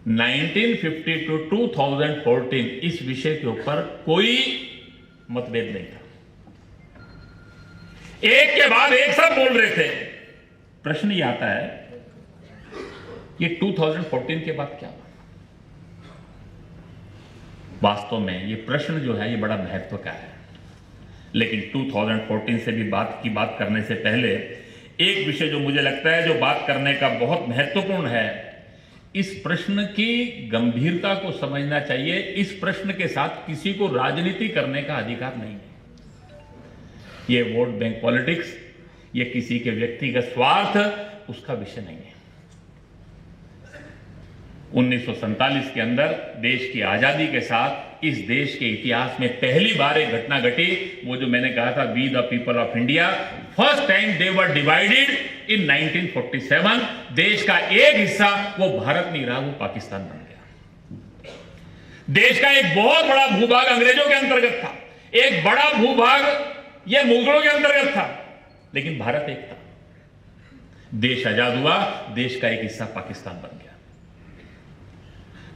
1950 to 2014 इस विषय के ऊपर कोई मतभेद नहीं था, एक के बाद एक सब बोल रहे थे। प्रश्न ये आता है ये 2014 के बाद क्या हुआ? वास्तव में ये प्रश्न जो है ये बड़ा महत्व का है, लेकिन 2014 से भी बात करने से पहले एक विषय जो मुझे लगता है जो बात करने का बहुत महत्वपूर्ण है, इस प्रश्न की गंभीरता को समझना चाहिए। इस प्रश्न के साथ किसी को राजनीति करने का अधिकार नहीं है। ये वोट बैंक पॉलिटिक्स, ये किसी के व्यक्तिगत स्वार्थ, उसका विषय नहीं है। 1947 के अंदर देश की आजादी के साथ इस देश के इतिहास में पहली बार एक घटना घटी, वो जो मैंने कहा था, we the people of India, first time they were divided in 1947। देश का एक हिस्सा वो भारत नहीं रहा, वो पाकिस्तान बन गया। देश का एक बहुत बड़ा भूभाग अंग्रेजों के अंतर्गत था, एक बड़ा भूभाग ये मुगलों के अंतर्गत था, लेकिन भारत एक था। देश आजाद हुआ, देश का एक हिस्सा पाकिस्तान बन गया।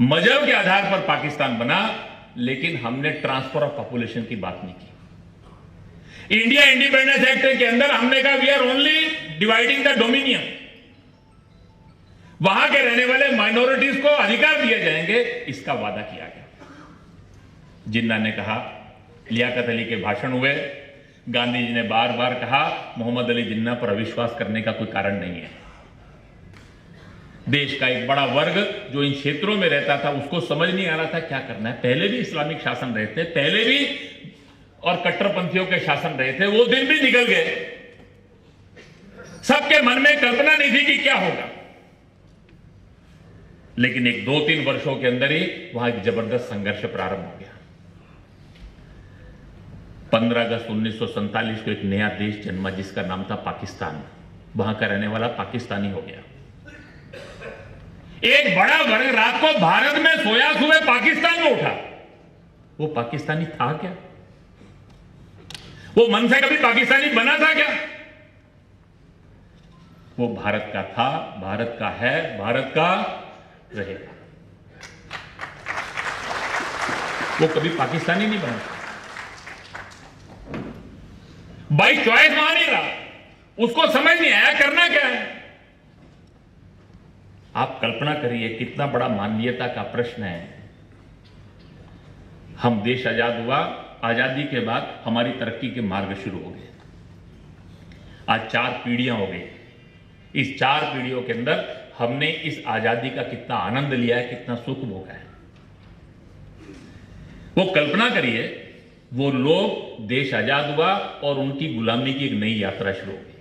मजहब के आधार पर पाकिस्तान बना, लेकिन हमने ट्रांसफर ऑफ पॉपुलेशन की बात नहीं की। इंडिया इंडिपेंडेंस एक्ट के अंदर हमने कहा we are only dividing the dominion, वहां के रहने वाले माइनॉरिटीज को अधिकार दिए जाएंगे, इसका वादा किया गया। जिन्ना ने कहा, लियाकत अली के भाषण हुए, गांधी जी ने बार बार कहा मोहम्मद अली जिन्ना पर अविश्वास करने का कोई कारण नहीं है। देश का एक बड़ा वर्ग जो इन क्षेत्रों में रहता था उसको समझ नहीं आ रहा था क्या करना है। पहले भी इस्लामिक शासन रहे थे, पहले भी और कट्टरपंथियों के शासन रहे थे, वो दिन भी निकल गए। सबके मन में कल्पना नहीं थी कि क्या होगा, लेकिन एक 2-3 वर्षों के अंदर ही वहां एक जबरदस्त संघर्ष प्रारंभ हो गया। 15 अगस्त 1947 को एक नया देश जन्मा जिसका नाम था पाकिस्तान। वहां का रहने वाला पाकिस्तानी हो गया। एक बड़ा वर्ग रात को भारत में सोया, सुबह पाकिस्तान में उठा। वो पाकिस्तानी था क्या? वो मन से कभी पाकिस्तानी बना था क्या? वो भारत का था, भारत का है, भारत का रहेगा। वो कभी पाकिस्तानी नहीं बना, बाई चॉइस वहां नहीं रहा, उसको समझ नहीं आया करना क्या है। आप कल्पना करिए कितना बड़ा मानवीयता का प्रश्न है। हम देश आजाद हुआ, आजादी के बाद हमारी तरक्की के मार्ग शुरू हो गए। आज 4 पीढ़ियां हो गई। इस 4 पीढ़ियों के अंदर हमने इस आजादी का कितना आनंद लिया है, कितना सुख भोगा है। वो कल्पना करिए, वो लोग, देश आजाद हुआ और उनकी गुलामी की एक नई यात्रा शुरू हो गई।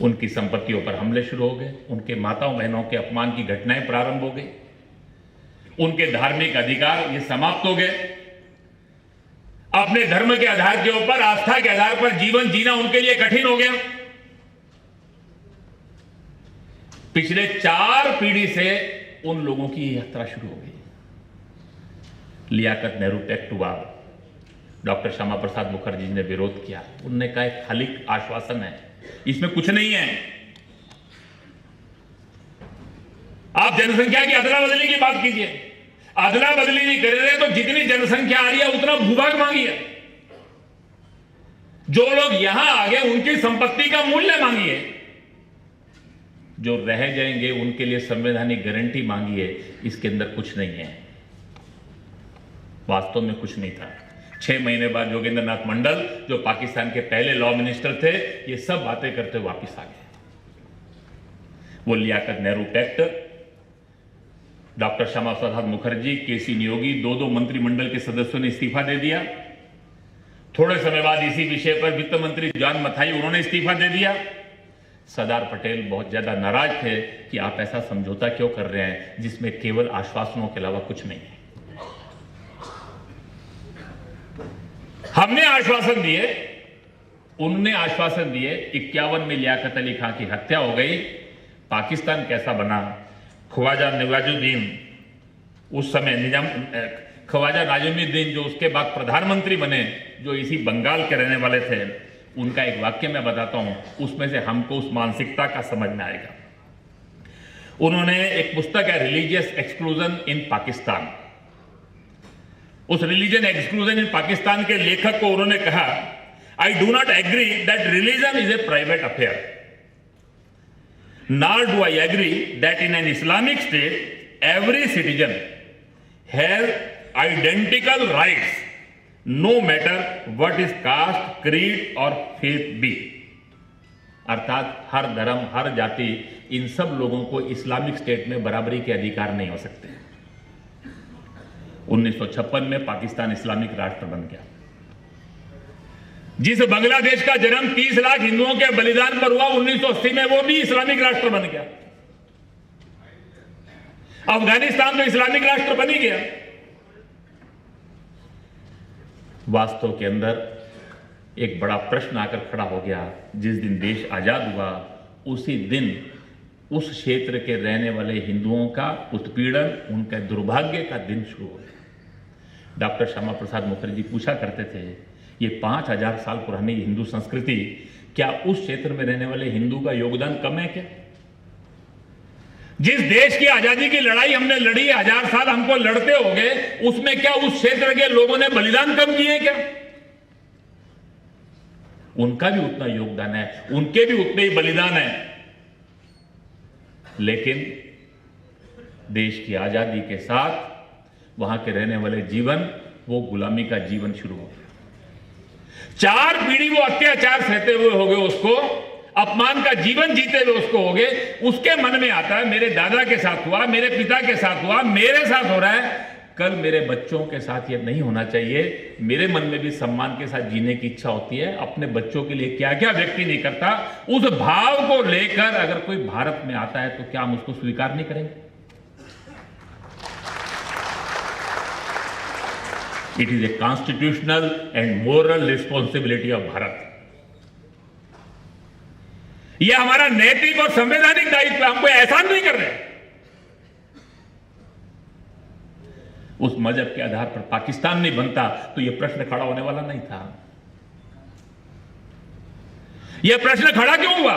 उनकी संपत्तियों पर हमले शुरू हो गए, उनके माताओं बहनों के अपमान की घटनाएं प्रारंभ हो गई, उनके धार्मिक अधिकार ये समाप्त हो गए। अपने धर्म के आधार के ऊपर, आस्था के आधार पर जीवन जीना उनके लिए कठिन हो गया। पिछले 4 पीढ़ी से उन लोगों की यात्रा शुरू हो गई। लियाकत नेहरू पैक्ट हुआ, डॉक्टर श्यामा प्रसाद मुखर्जी ने विरोध किया। उन्होंने कहा एक खाली आश्वासन है, इसमें कुछ नहीं है। आप जनसंख्या की अदला बदली की बात कीजिए, अदला बदली नहीं कर रहे तो जितनी जनसंख्या आ रही है उतना भूभाग मांगिए। जो लोग यहां आ गए उनकी संपत्ति का मूल्य मांगिए, जो रह जाएंगे उनके लिए संवैधानिक गारंटी मांगिए। इसके अंदर कुछ नहीं है, वास्तव में कुछ नहीं था। 6 महीने बाद योगेंद्र नाथ मंडल, जो पाकिस्तान के पहले लॉ मिनिस्टर थे, ये सब बातें करते हुए वापस आ गए। वो लियाकत नेहरू पैक्ट, डॉक्टर श्यामा प्रसाद मुखर्जी, केसी नियोगी, 2 मंत्रिमंडल के सदस्यों ने इस्तीफा दे दिया। थोड़े समय बाद इसी विषय पर वित्त मंत्री जॉन मथाई, उन्होंने इस्तीफा दे दिया। सरदार पटेल बहुत ज्यादा नाराज थे कि आप ऐसा समझौता क्यों कर रहे हैं जिसमें केवल आश्वासनों के अलावा कुछ नहीं है। हमने आश्वासन दिए, उनने आश्वासन दिए। 51 में लियाकत अली खां की हत्या हो गई। पाकिस्तान कैसा बना? ख्वाजा नवाजुद्दीन, उस समय निजाम, ख्वाजा नाजिमुद्दीन जो उसके बाद प्रधानमंत्री बने, जो इसी बंगाल के रहने वाले थे, उनका एक वाक्य मैं बताता हूं, उसमें से हमको उस मानसिकता का समझ में आएगा। उन्होंने एक पुस्तक है रिलीजियस एक्सक्लूजन इन पाकिस्तान, उस रिलीजन एक्सक्लूजन इन पाकिस्तान के लेखक को उन्होंने कहा, I do not agree that religion is a private affair, nor do I agree that in an Islamic state every citizen has identical rights no matter what is caste, creed और faith be. अर्थात हर धर्म, हर जाति, इन सब लोगों को Islamic state में बराबरी के अधिकार नहीं हो सकते। 1956 में पाकिस्तान इस्लामिक राष्ट्र बन गया। जिस बांग्लादेश का जन्म 30 लाख हिंदुओं के बलिदान पर हुआ 1980 में, वो भी इस्लामिक राष्ट्र बन गया। अफगानिस्तान तो इस्लामिक राष्ट्र बन ही गया। वास्तव के अंदर एक बड़ा प्रश्न आकर खड़ा हो गया। जिस दिन देश आजाद हुआ उसी दिन उस क्षेत्र के रहने वाले हिंदुओं का उत्पीड़न, उनके दुर्भाग्य का दिन शुरू हो गया। डॉक्टर श्यामा प्रसाद मुखर्जी पूछा करते थे, ये 5000 साल पुरानी हिंदू संस्कृति, क्या उस क्षेत्र में रहने वाले हिंदू का योगदान कम है क्या? जिस देश की आजादी की लड़ाई हमने लड़ी, 1000 साल हमको लड़ते हो गए, उसमें क्या उस क्षेत्र के लोगों ने बलिदान कम किए क्या? उनका भी उतना योगदान है, उनके भी उतने ही बलिदान है। लेकिन देश की आजादी के साथ वहां के रहने वाले जीवन, वो गुलामी का जीवन शुरू हो गया। 4 पीढ़ी वो अत्याचार सहते हुए हो गए, उसको अपमान का जीवन जीते हुए उसको हो गए। उसके मन में आता है, मेरे दादा के साथ हुआ, मेरे पिता के साथ हुआ, मेरे साथ हो रहा है, कल मेरे बच्चों के साथ ये नहीं होना चाहिए। मेरे मन में भी सम्मान के साथ जीने की इच्छा होती है। अपने बच्चों के लिए क्या क्या व्यक्ति नहीं करता, उस भाव को लेकर अगर कोई भारत में आता है तो क्या हम उसको स्वीकार नहीं करेंगे? It is a constitutional and moral responsibility of Bharat. यह हमारा नैतिक और संवैधानिक दायित्व, हम कोई एहसान नहीं कर रहे। उस मजहब के आधार पर पाकिस्तान नहीं बनता तो यह प्रश्न खड़ा होने वाला नहीं था। यह प्रश्न खड़ा क्यों हुआ?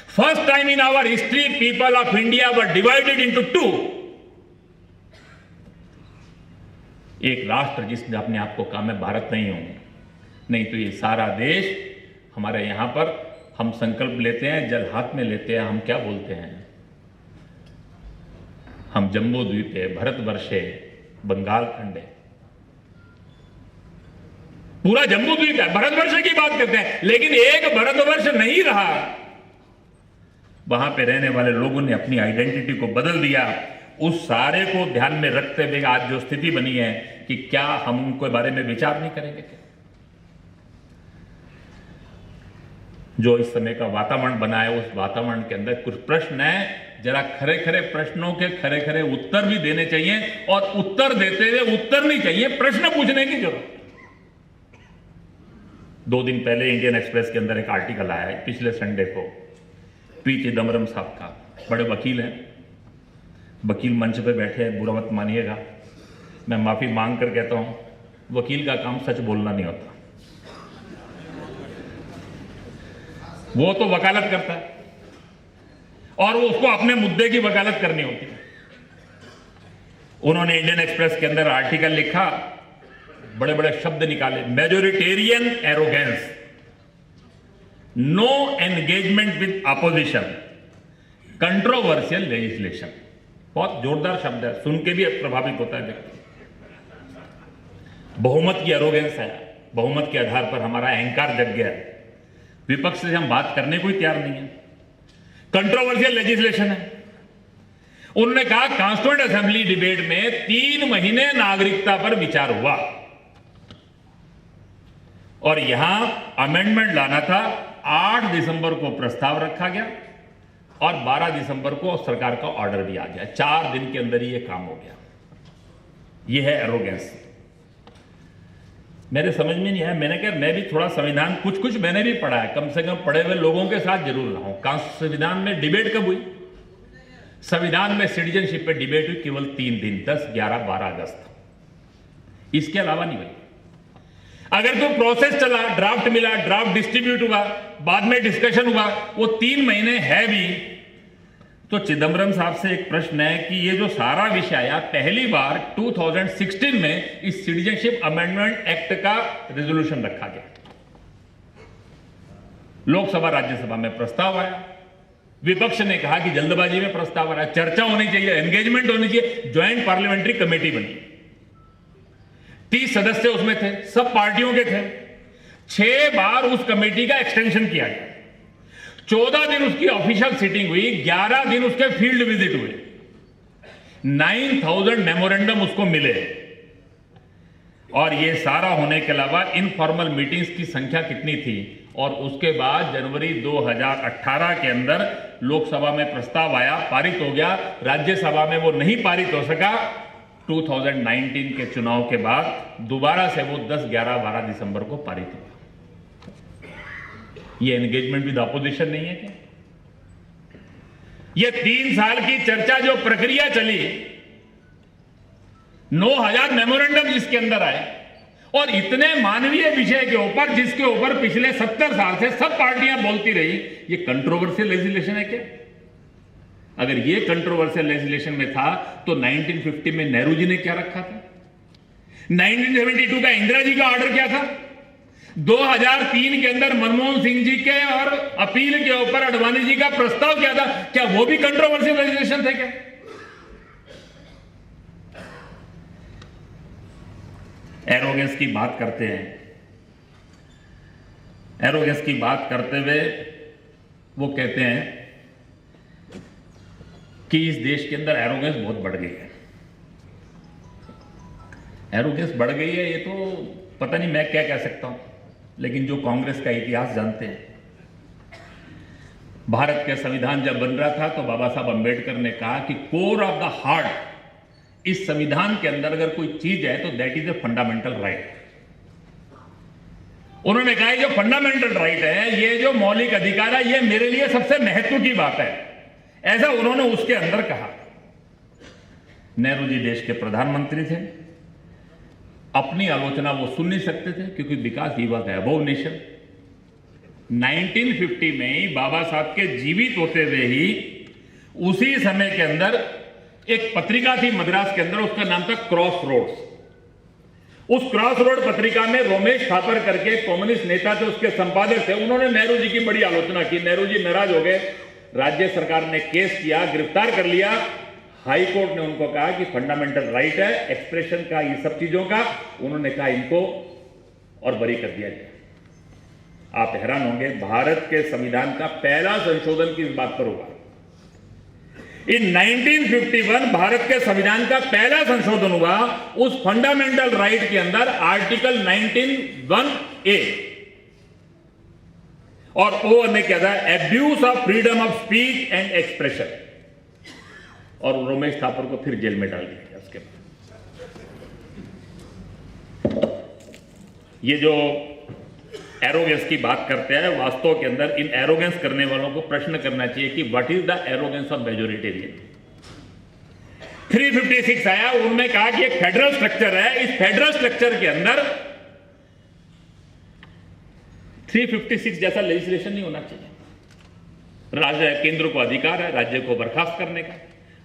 First time in our history people of India were divided into 2। एक राष्ट्र जिसने अपने आप को कहा मैं भारत नहीं हूं, नहीं तो ये सारा देश हमारे यहां पर हम संकल्प लेते हैं, जल हाथ में लेते हैं, हम क्या बोलते हैं, हम जम्बू द्वीपे, भारतवर्षे, बंगाल खंड है, पूरा जम्मू द्वीप है। भारतवर्ष की बात करते हैं, लेकिन एक भारतवर्ष नहीं रहा। वहां पे रहने वाले लोगों ने अपनी आइडेंटिटी को बदल दिया। उस सारे को ध्यान में रखते हुए आज जो स्थिति बनी है कि क्या हम उनके बारे में विचार नहीं करेंगे क्या? जो इस समय का वातावरण बना है, उस वातावरण के अंदर कुछ प्रश्न है, जरा खरे खरे प्रश्नों के खरे खरे उत्तर भी देने चाहिए, और उत्तर देते हुए उत्तर नहीं चाहिए, प्रश्न पूछने की जरूरत। 2 दिन पहले इंडियन एक्सप्रेस के अंदर एक आर्टिकल आया है, पिछले संडे को, पी चिदम्बरम साहब का, बड़े वकील हैं, वकील मंच पे बैठे हैं, बुरा मत मानिएगा, मैं माफी मांग कर कहता हूं, वकील का काम सच बोलना नहीं होता। वो तो वकालत करता है और वो उसको अपने मुद्दे की वकालत करनी होती है। उन्होंने इंडियन एक्सप्रेस के अंदर आर्टिकल लिखा, बड़े बड़े शब्द निकाले, majoritarian arrogance, no engagement with opposition, controversial legislation. बहुत जोरदार शब्द है, सुन के भी प्रभावित होता है व्यक्ति। बहुमत की एरोगेंस है, बहुमत के आधार पर हमारा अहंकार जग गया है, विपक्ष से हम बात करने को ही तैयार नहीं है। कंट्रोवर्शियल लेजिस्लेशन है। उन्होंने कहा कॉन्स्टिट्यूएंट असेंबली डिबेट में 3 महीने नागरिकता पर विचार हुआ और यहां अमेंडमेंट लाना था। 8 दिसंबर को प्रस्ताव रखा गया और 12 दिसंबर को सरकार का ऑर्डर भी आ गया। 4 दिन के अंदर ही यह काम हो गया। यह है एरोगेंस। मेरे समझ में नहीं आया, मैंने कहा मैं भी थोड़ा संविधान कुछ मैंने भी पढ़ा है, कम से कम पढ़े हुए लोगों के साथ जरूर रहा हूं। संविधान में डिबेट कब हुई? संविधान में सिटीजनशिप पे डिबेट हुई केवल 3 दिन, 10, 11, 12 अगस्त, इसके अलावा नहीं हुई। अगर तो प्रोसेस चला, ड्राफ्ट मिला, ड्राफ्ट डिस्ट्रीब्यूट हुआ, बाद में डिस्कशन हुआ, वो 3 महीने है भी। तो चिदम्बरम साहब से एक प्रश्न है कि ये जो सारा विषय आया, पहली बार 2016 में इस सिटीजनशिप अमेंडमेंट एक्ट का रेजोल्यूशन रखा गया, लोकसभा राज्यसभा में प्रस्ताव आया, विपक्ष ने कहा कि जल्दबाजी में प्रस्ताव आ रहा है, चर्चा होनी चाहिए, एंगेजमेंट होनी चाहिए, ज्वाइंट पार्लियामेंट्री कमेटी बनी, 30 सदस्य उसमें थे, सब पार्टियों के थे। 6 बार उस कमेटी का एक्सटेंशन किया गया, 14 दिन उसकी ऑफिशियल सीटिंग हुई, 11 दिन उसके फील्ड विजिट हुए, 9000 मेमोरेंडम उसको मिले, और ये सारा होने के अलावा इनफॉर्मल मीटिंग्स की संख्या कितनी थी। और उसके बाद जनवरी 2018 के अंदर लोकसभा में प्रस्ताव आया, पारित हो गया, राज्यसभा में वो नहीं पारित हो सका। 2019 के चुनाव के बाद दोबारा से वो 10, 11, 12 दिसंबर को पारित हुआ। ये एंगेजमेंट विद अपोजिशन नहीं है क्या? ये 3 साल की चर्चा जो प्रक्रिया चली, 9000 मेमोरेंडम जिसके अंदर आए, और इतने मानवीय विषय के ऊपर जिसके ऊपर पिछले 70 साल से सब पार्टियां बोलती रही, ये कंट्रोवर्शियल लेजिस्लेशन है क्या? अगर ये कंट्रोवर्शियल लेजिस्लेशन में था तो 1950 में नेहरू जी ने क्या रखा था? 1972 का इंदिरा जी का ऑर्डर क्या था? 2003 के अंदर मनमोहन सिंह जी के और अपील के ऊपर अडवाणी जी का प्रस्ताव क्या था? क्या वो भी कंट्रोवर्शियल लेजिस्लेशन थे क्या? एरोगेंस की बात करते हैं, एरोगेंस की बात करते हुए वो कहते हैं कि इस देश के अंदर एरोगेंस बहुत बढ़ गई है। एरोगेंस बढ़ गई है, ये तो पता नहीं मैं क्या कह सकता हूं, लेकिन जो कांग्रेस का इतिहास जानते हैं, भारत के संविधान जब बन रहा था तो बाबा साहब अंबेडकर ने कहा कि कोर ऑफ द हार्ट, इस संविधान के अंदर अगर कोई चीज है तो that is a fundamental right. उन्होंने कहा जो फंडामेंटल राइट है, ये जो मौलिक अधिकार है, ये मेरे लिए सबसे महत्व की बात है, ऐसा उन्होंने उसके अंदर कहा। नेहरू जी देश के प्रधानमंत्री थे, अपनी आलोचना वो सुन नहीं सकते थे क्योंकि विकास ही वॉज अबव नेशन। 1950 में ही बाबा साहब के जीवित होते हुए ही उसी समय के अंदर एक पत्रिका थी मद्रास के अंदर, उसका नाम था क्रॉस रोड्स। उस क्रॉस रोड पत्रिका में रोमेश थापर करके कम्युनिस्ट नेता थे, उसके संपादक थे। उन्होंने नेहरू जी की बड़ी आलोचना की। नेहरू जी नाराज हो गए, राज्य सरकार ने केस किया, गिरफ्तार कर लिया हाई कोर्ट ने उनको कहा कि फंडामेंटल राइट है एक्सप्रेशन का, ये सब चीजों का, उन्होंने कहा इनको और बरी कर दिया जाए। आप हैरान होंगे, भारत के संविधान का पहला संशोधन किस बात पर होगा? इन 1951 भारत के संविधान का पहला संशोधन हुआ उस फंडामेंटल राइट के अंदर आर्टिकल 19(1)(a) और ओ ने क्या था? Abuse of freedom of speech and expression. और रमेश थापर को फिर जेल में डाल दिया गया उसके बाद। ये जो एरोगेंस की बात करते हैं, वास्तव के अंदर इन एरोगेंस करने वालों को प्रश्न करना चाहिए कि what is the arrogance of majoritarian. 356 आया, उन्होंने कहा कि एक फेडरल स्ट्रक्चर है, इस फेडरल स्ट्रक्चर के अंदर 356 जैसा लेजिस्लेशन नहीं होना चाहिए। राज्य केंद्र को अधिकार है राज्य को बर्खास्त करने का।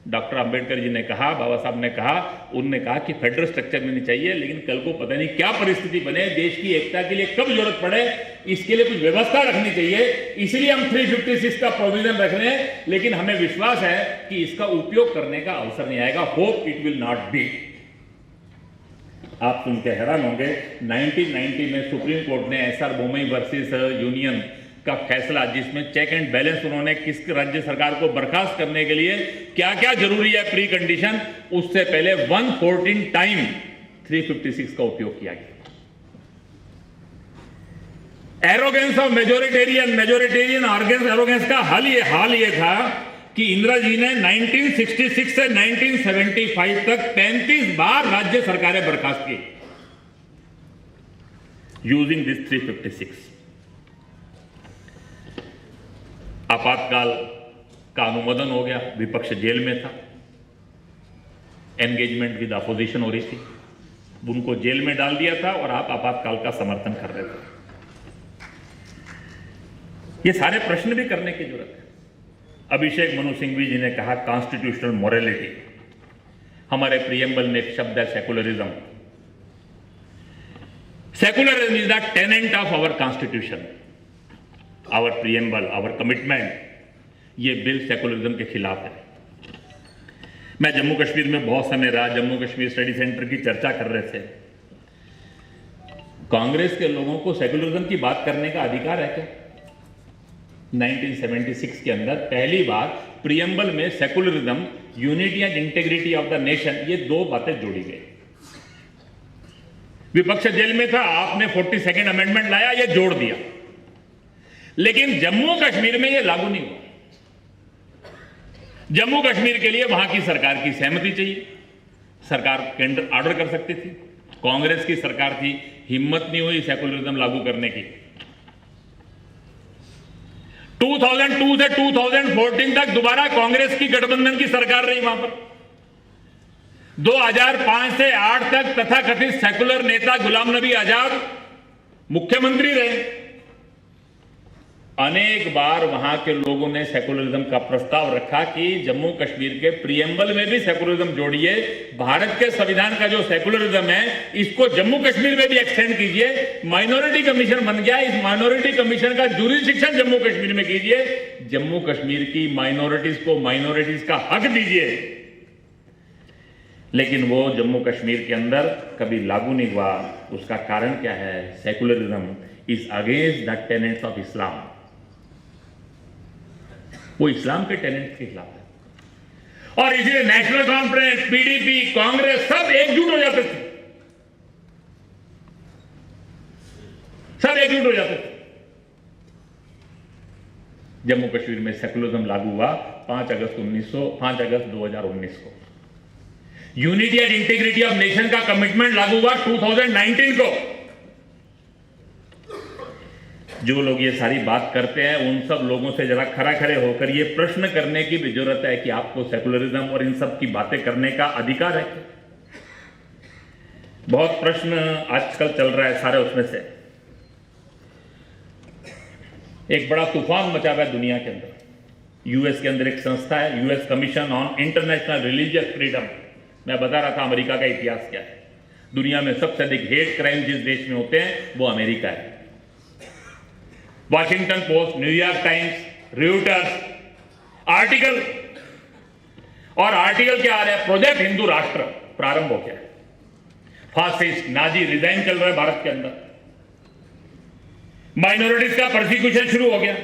डॉक्टर अंबेडकर जी ने कहा, बाबा साहब ने कहा, उन्होंने कहा कि फेडरल स्ट्रक्चर में नहीं चाहिए, लेकिन कल को पता नहीं क्या परिस्थिति बने, देश की एकता के लिए कब जरूरत पड़े, इसके लिए कुछ व्यवस्था रखनी चाहिए। इसलिए हम 356 का प्रोविजन रख रहे हैं, लेकिन हमें विश्वास है कि इसका उपयोग करने का अवसर नहीं आएगा। Hope it will not be. आप सुन के हैरान होंगे, 1990 में सुप्रीम कोर्ट ने एसआर बोमई वर्सेस यूनियन का फैसला, जिसमें चेक एंड बैलेंस उन्होंने किस राज्य सरकार को बर्खास्त करने के लिए क्या क्या जरूरी है प्री कंडीशन, उससे पहले 114 टाइम 356 का उपयोग किया गया। एरोगेंस ऑफ मेजोरिटेरियन एरोगेंस का हाल ये था कि इंदिरा जी ने 1966 से 1975 तक 35 बार राज्य सरकारें बर्खास्त की यूजिंग दिस 356। आपातकाल का अनुमोदन हो गया, विपक्ष जेल में था, एंगेजमेंट विद अपोजिशन हो रही थी, उनको जेल में डाल दिया था और आप आपातकाल का समर्थन कर रहे थे। ये सारे प्रश्न भी करने की जरूरत है। अभिषेक मनु सिंघवी जी ने कहा कॉन्स्टिट्यूशनल मोरालिटी। हमारे प्रियम्बल में एक शब्द है secularism. Secularism is the tenet of our constitution, our preamble, our commitment. ये बिल सेकुलरिज्म के खिलाफ है। मैं जम्मू कश्मीर में बहुत समय रहा, जम्मू कश्मीर स्टडी सेंटर की चर्चा कर रहे थे। कांग्रेस के लोगों को सेकुलरिज्म की बात करने का अधिकार है क्या? 1976 के अंदर पहली बार प्रियम्बल में secularism, unity and integrity of the nation, ये दो बातें जोड़ी गई। विपक्ष जेल में था, आपने 42nd अमेंडमेंट लाया, ये जोड़ दिया, लेकिन जम्मू कश्मीर में यह लागू नहीं हुआ। जम्मू कश्मीर के लिए वहां की सरकार की सहमति चाहिए। सरकार केंद्र ऑर्डर कर सकती थी, कांग्रेस की सरकार थी, हिम्मत नहीं हुई सेकुलरिज्म लागू करने की। 2002 से 2014 तक दोबारा कांग्रेस की गठबंधन की सरकार रही वहां पर। 2005 से 8 तक तथाकथित सेकुलर नेता गुलाम नबी आजाद मुख्यमंत्री रहे। अनेक बार वहां के लोगों ने सेकुलरिज्म का प्रस्ताव रखा कि जम्मू कश्मीर के प्रियम्बल में भी सेकुलरिज्म जोड़िए, भारत के संविधान का जो सेकुलरिज्म है इसको जम्मू कश्मीर में भी एक्सटेंड कीजिए। माइनॉरिटी कमीशन बन गया, इस माइनॉरिटी कमीशन का ज्यूरिसडिक्शन जम्मू कश्मीर में कीजिए, जम्मू कश्मीर की माइनॉरिटीज को माइनॉरिटीज का हक दीजिए। लेकिन वो जम्मू कश्मीर के अंदर कभी लागू नहीं हुआ। उसका कारण क्या है? Secularism is against the tenants of Islam. वो इस्लाम के टेनेंट के खिलाफ है और इसलिए नेशनल कॉन्फ्रेंस, पीडीपी, कांग्रेस सब एकजुट हो जाते थे, सब एकजुट हो जाते थे। जम्मू कश्मीर में सेकुलरिज्म लागू हुआ 5 अगस्त 2019 को। Unity and integrity of nation का कमिटमेंट लागू हुआ 2019 को। जो लोग ये सारी बात करते हैं उन सब लोगों से जरा खड़े होकर ये प्रश्न करने की भी जरूरत है कि आपको सेकुलरिज्म और इन सब की बातें करने का अधिकार है। बहुत प्रश्न आजकल चल रहा है, सारे उसमें से एक बड़ा तूफान मचा हुआ है दुनिया के अंदर। यूएस के अंदर एक संस्था है, US commission on international religious freedom. मैं बता रहा था अमेरिका का इतिहास क्या है। दुनिया में सबसे अधिक हेट क्राइम जिस देश में होते हैं वो अमेरिका है। Washington post, New York times, Reuters article और आर्टिकल क्या आ रहा है? प्रोजेक्ट हिंदू राष्ट्र प्रारंभ हो गया है। फासिस्ट नाजी रिजाइन चल रहा है भारत के अंदर, माइनॉरिटीज का प्रोसिक्यूशन शुरू हो गया।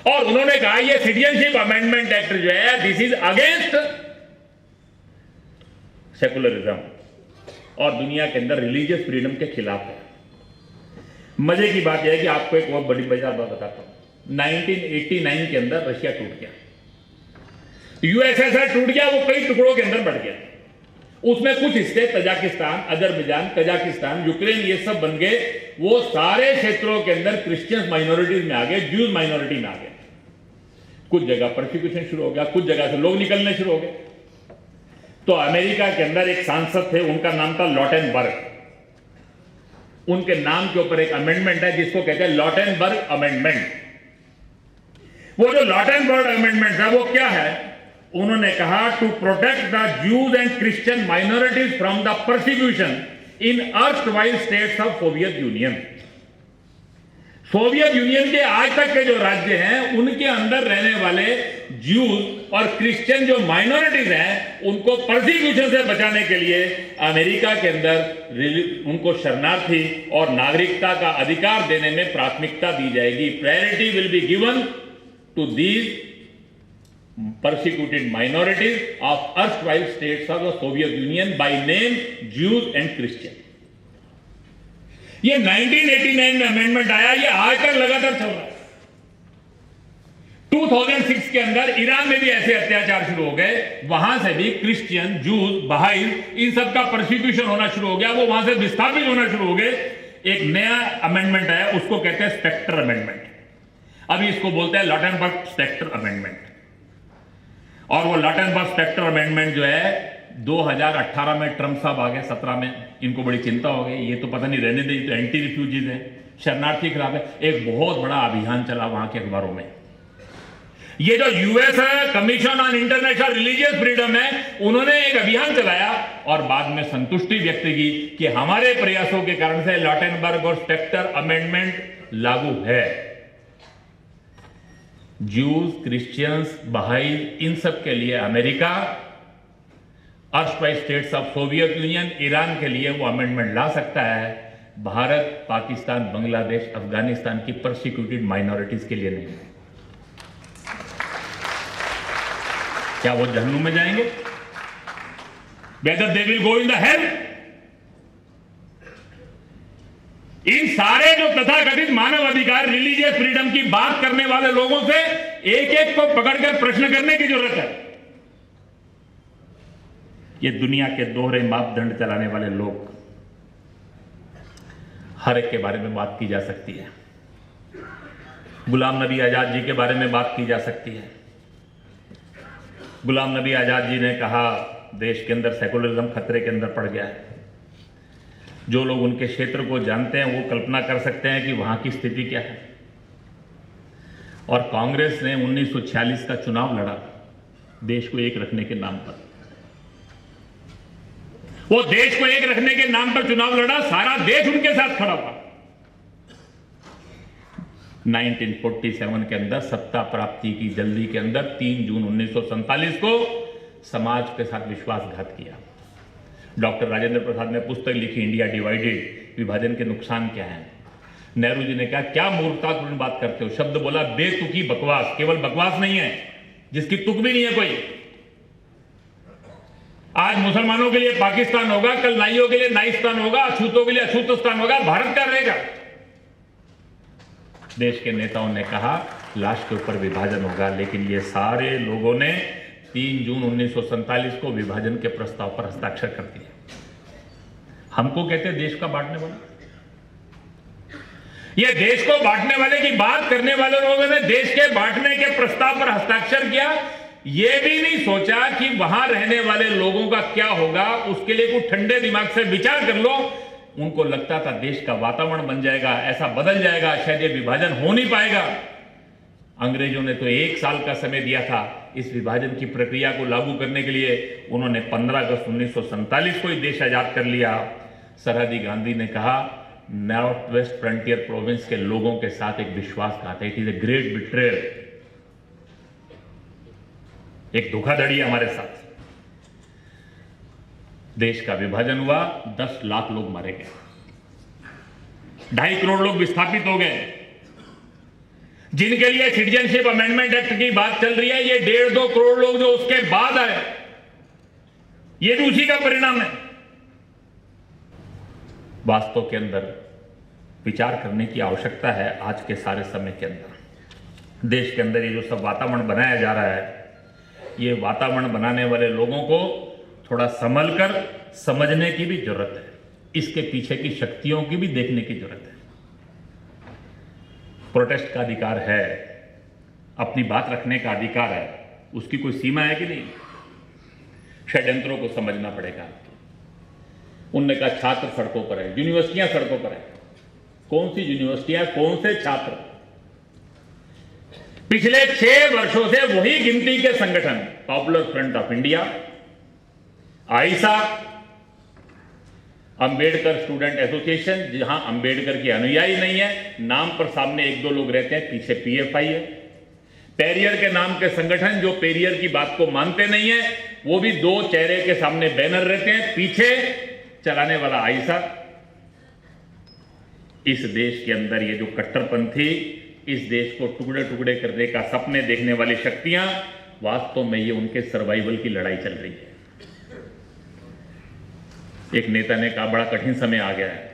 और उन्होंने कहा ये सिटीजनशिप अमेंडमेंट एक्ट जो है दिस इज अगेंस्ट सेकुलरिज्म और दुनिया के अंदर रिलीजियस फ्रीडम के खिलाफ है। मजे की बात यह है कि आपको एक बहुत बड़ी मजेदार बात बताता हूं। 1989 के अंदर रशिया टूट गया, यूएसएसआर टूट गया, वो कई टुकड़ों के अंदर बढ़ गया। उसमें कुछ हिस्से तजाकिस्तान, अजरबैजान, कजाकिस्तान, यूक्रेन ये सब बन गए। वो सारे क्षेत्रों के अंदर क्रिश्चियंस माइनॉरिटीज में आ गए, ज्यूज माइनॉरिटी में आ गए। कुछ जगह प्रोसिक्यूशन शुरू हो गया, कुछ जगह से लोग निकलने शुरू हो गए। तो अमेरिका के अंदर एक सांसद थे, उनका नाम था लॉटेनबर्ग। उनके नाम के ऊपर एक अमेंडमेंट है जिसको कहते हैं लॉटेनबर्ग अमेंडमेंट। वो जो लॉटेनबर्ग अमेंडमेंट है वो क्या है? उन्होंने कहा to protect the Jews and Christian minorities from the persecution in erstwhile states of Soviet Union. Soviet Union के आज तक के जो राज्य हैं उनके अंदर रहने वाले ज्यूज और क्रिश्चियन जो माइनॉरिटीज हैं उनको परसिक्यूशन से बचाने के लिए अमेरिका के अंदर उनको शरणार्थी और नागरिकता का अधिकार देने में प्राथमिकता दी जाएगी। Priority will be given to these persecuted minorities of erstwhile states of the Soviet Union by name Jews and Christian। ये 1989 में अमेंडमेंट आया, ये आज तक लगातार चल रहा है। 2006 के अंदर ईरान में भी ऐसे अत्याचार शुरू हो गए, वहां से भी क्रिश्चियन, जूस, बहाई इन सब का प्रोसिक्यूशन होना शुरू हो गया, वो वहां से विस्थापित होना शुरू हो गए। एक नया अमेंडमेंट आया, उसको कहते हैं स्पेक्टर अमेंडमेंट। अभी इसको बोलते हैं लॉटेनबर्ग स्पेक्टर अमेंडमेंट। और वो लॉटेनबर्ग स्पेक्टर अमेंडमेंट जो है 2018 में ट्रंप साहब आ गए, 17 में इनको बड़ी चिंता हो गई, ये तो पता नहीं रहने दे, तो एंटी रिफ्यूजीज है, शरणार्थी के खिलाफ है। एक बहुत बड़ा अभियान चला वहां के अखबारों में। ये जो US commission on international religious freedom है, उन्होंने एक अभियान चलाया और बाद में संतुष्टि व्यक्त की कि हमारे प्रयासों के कारण से लॉटेनबर्ग और स्पेक्टर अमेंडमेंट लागू है। ज्यूज, क्रिश्चियंस, बहाई इन सब के लिए America, erstwhile states of Soviet union, Iran के लिए वो अमेंडमेंट ला सकता है। भारत, पाकिस्तान, बांग्लादेश, अफगानिस्तान की परसिक्यूटेड माइनॉरिटीज के लिए नहीं। क्या वो जहन्नुम में जाएंगे? Whether they will go in the hell? इन सारे जो तथाकथित मानव अधिकार, रिलीजियस फ्रीडम की बात करने वाले लोगों से एक एक को पकड़कर प्रश्न करने की जरूरत है। ये दुनिया के दोहरे मापदंड चलाने वाले लोग, हर एक के बारे में बात की जा सकती है। गुलाम नबी आजाद जी के बारे में बात की जा सकती है। गुलाम नबी आजाद जी ने कहा देश के अंदर सेकुलरिज्म खतरे के अंदर पड़ गया है। जो लोग उनके क्षेत्र को जानते हैं वो कल्पना कर सकते हैं कि वहां की स्थिति क्या है। और कांग्रेस ने 1946 का चुनाव लड़ा देश को एक रखने के नाम पर। वो देश को एक रखने के नाम पर चुनाव लड़ा, सारा देश उनके साथ खड़ा हुआ। 1947 के अंदर सत्ता प्राप्ति की जल्दी के अंदर 3 जून 1947 को समाज के साथ विश्वासघात किया। डॉक्टर राजेंद्र प्रसाद ने पुस्तक लिखी इंडिया डिवाइडेड, विभाजन के नुकसान क्या हैं। नेहरू जी ने कहा क्या मूर्खतापूर्ण बात करते हो, शब्द बोला बेतुकी बकवास। केवल बकवास नहीं है, जिसकी तुक भी नहीं है कोई। आज मुसलमानों के लिए पाकिस्तान होगा, कल नाइयों के लिए नाइस्तान होगा, अछूतों के लिए अछूतस्तान होगा, भारत का रहेगा। देश के नेताओं ने कहा लाश के ऊपर विभाजन होगा, लेकिन ये सारे लोगों ने 3 जून 1947 को विभाजन के प्रस्ताव पर हस्ताक्षर कर दिए। हमको कहते हैं देश का बांटने वाला। ये देश को बांटने वाले की बात करने वाले लोगों ने देश के बांटने के प्रस्ताव पर हस्ताक्षर किया। ये भी नहीं सोचा कि वहां रहने वाले लोगों का क्या होगा, उसके लिए कुछ ठंडे दिमाग से विचार कर लो। उनको लगता था देश का वातावरण बन जाएगा, ऐसा बदल जाएगा, शायद ये विभाजन हो नहीं पाएगा। अंग्रेजों ने तो 1 साल का समय दिया था इस विभाजन की प्रक्रिया को लागू करने के लिए। उन्होंने 15 अगस्त 1947 को ही देश आजाद कर लिया। सरहदी गांधी ने कहा नॉर्थ वेस्ट फ्रंटियर प्रोविंस के लोगों के साथ एक विश्वासघात है, it is a great betrayal. एक धोखाधड़ी है हमारे साथ। देश का विभाजन हुआ, 10 लाख लोग मारे गए, 2.5 करोड़ लोग विस्थापित हो गए। जिनके लिए सिटीजनशिप अमेंडमेंट एक्ट की बात चल रही है, ये 1.5-2 करोड़ लोग जो उसके बाद आए, ये भी उसी का परिणाम है। वास्तव के अंदर विचार करने की आवश्यकता है। आज के सारे समय के अंदर देश के अंदर ये जो सब वातावरण बनाया जा रहा है, ये वातावरण बनाने वाले लोगों को थोड़ा संभल कर समझने की भी जरूरत है। इसके पीछे की शक्तियों की भी देखने की जरूरत है। प्रोटेस्ट का अधिकार है, अपनी बात रखने का अधिकार है, उसकी कोई सीमा है कि नहीं? षड्यंत्रों को समझना पड़ेगा। उनने कहा छात्र सड़कों पर है, यूनिवर्सिटियां सड़कों पर है। कौन सी यूनिवर्सिटियां, कौन से छात्र? पिछले 6 वर्षों से वही गिनती के संगठन, popular front of India, I saw, Ambedkar student association, जहां अंबेडकर के अनुयायी नहीं है, नाम पर सामने 1-2 लोग रहते हैं, पीछे पीएफआई है। पेरियर के नाम के संगठन जो पेरियर की बात को मानते नहीं है, वो भी 2 चेहरे के सामने बैनर रहते हैं, पीछे चलाने वाला आईसा। इस देश के अंदर ये जो कट्टरपंथी, इस देश को टुकड़े टुकड़े करने का सपने देखने वाली शक्तियां, वास्तव में ये उनके सर्वाइवल की लड़ाई चल रही है। एक नेता ने कहा बड़ा कठिन समय आ गया है।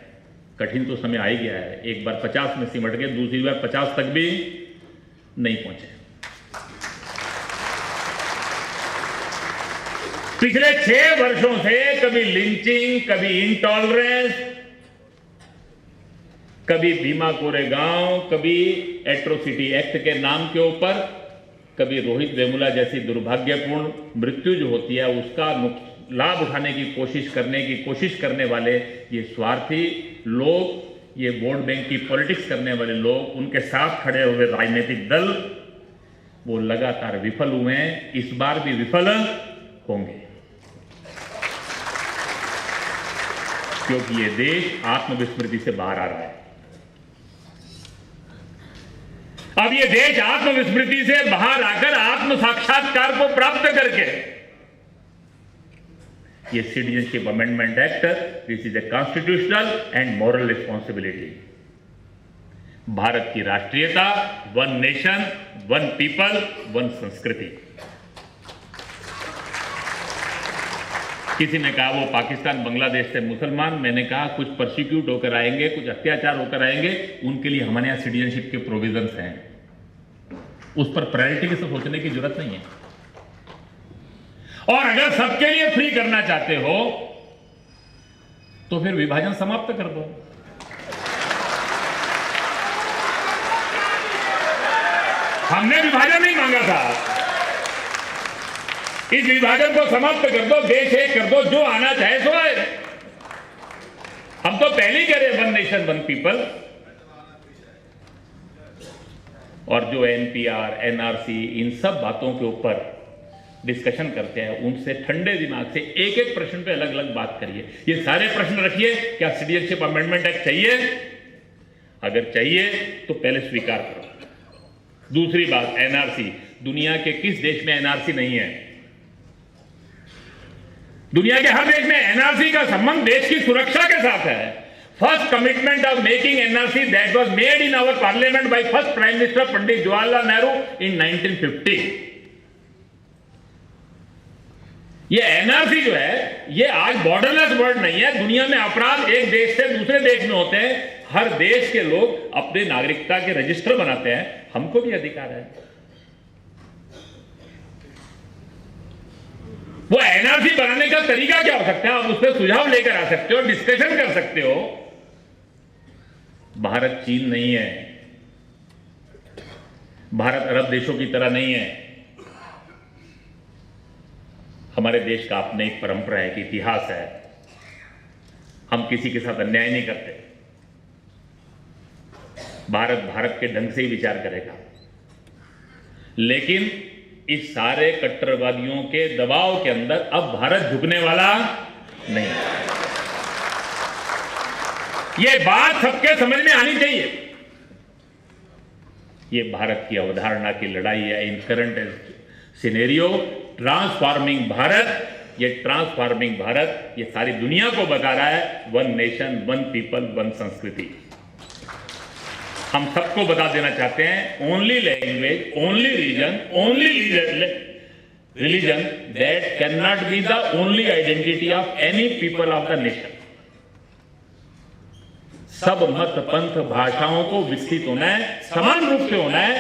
कठिन तो समय आ ही गया है। एक बार 50 में सिमट गए, दूसरी बार 50 तक भी नहीं पहुंचे। पिछले 6 वर्षों से कभी लिंचिंग, कभी इंटॉलरेंस, कभी भीमा कोरेगांव, कभी एट्रोसिटी एक्ट के नाम के ऊपर, कभी रोहित वेमुला जैसी दुर्भाग्यपूर्ण मृत्यु जो होती है उसका लाभ उठाने की कोशिश करने वाले ये स्वार्थी लोग, ये वोट बैंक की पॉलिटिक्स करने वाले लोग, उनके साथ खड़े हुए राजनीतिक दल, वो लगातार विफल हुए हैं, इस बार भी विफल होंगे। क्योंकि ये देश आत्मविस्मृति से बाहर आ रहा है। अब ये देश आत्मविस्मृति से बाहर आकर आत्म साक्षात्कार को प्राप्त करके, ये citizenship amendment act, this is a constitutional and moral responsibility. Bharat की राष्ट्रीयता, one nation, one people, one संस्कृति। किसी ने कहा वो पाकिस्तान बांग्लादेश से मुसलमान, मैंने कहा कुछ परसिक्यूट होकर आएंगे, कुछ अत्याचार होकर आएंगे, उनके लिए हमारे यहां सिटीजनशिप के प्रोविजंस हैं। उस पर प्रायोरिटी से सोचने की जरूरत नहीं है। और अगर सबके लिए फ्री करना चाहते हो तो फिर विभाजन समाप्त कर दो। हमने विभाजन नहीं मांगा था। इस विभाजन को समाप्त कर दो, देश एक कर दो, जो आना चाहे सो आए। हम तो पहले ही कह रहे वन नेशन वन पीपल। और जो एनपीआर, एनआरसी, इन सब बातों के ऊपर डिस्कशन करते हैं, उनसे ठंडे दिमाग से एक एक प्रश्न पे अलग अलग बात करिए। ये सारे प्रश्न रखिए, क्या सिटीजनशिप अमेंडमेंट एक्ट चाहिए? अगर चाहिए तो पहले स्वीकार करो। दूसरी बात, एनआरसी, दुनिया के किस देश में एनआरसी नहीं है? दुनिया के हर देश में एनआरसी का संबंध देश की सुरक्षा के साथ है। First commitment of making NRC that was made in our parliament by first prime minister Pandit Jawaharlal Nehru in 1950। ये एनआरसी जो है, ये आज बॉर्डरलेस वर्ल्ड नहीं है। दुनिया में अपराध एक देश से दूसरे देश में होते हैं। हर देश के लोग अपने नागरिकता के रजिस्टर बनाते हैं। हमको भी अधिकार है। वो एनआरसी बनाने का तरीका क्या हो सकता है? आप उस पर सुझाव लेकर आ सकते हो, डिस्कशन कर सकते हो। भारत चीन नहीं है, भारत अरब देशों की तरह नहीं है। हमारे देश का अपने एक परंपरा है, एक इतिहास है। हम किसी के साथ अन्याय नहीं करते। भारत भारत के ढंग से ही विचार करेगा। लेकिन इस सारे कट्टरवादियों के दबाव के अंदर अब भारत झुकने वाला नहीं। यह बात सबके समझ में आनी चाहिए। यह भारत की अवधारणा की लड़ाई है। इन करंट सिनेरियो ट्रांसफॉर्मिंग भारत, ये ट्रांसफॉर्मिंग भारत ये सारी दुनिया को बता रहा है one nation, one people, one संस्कृति। हम सबको बता देना चाहते हैं only language, only region, only religion that cannot be the only identity of any people of the nation। सब मत पंथ भाषाओं को विकसित होना है, समान रूप से होना है।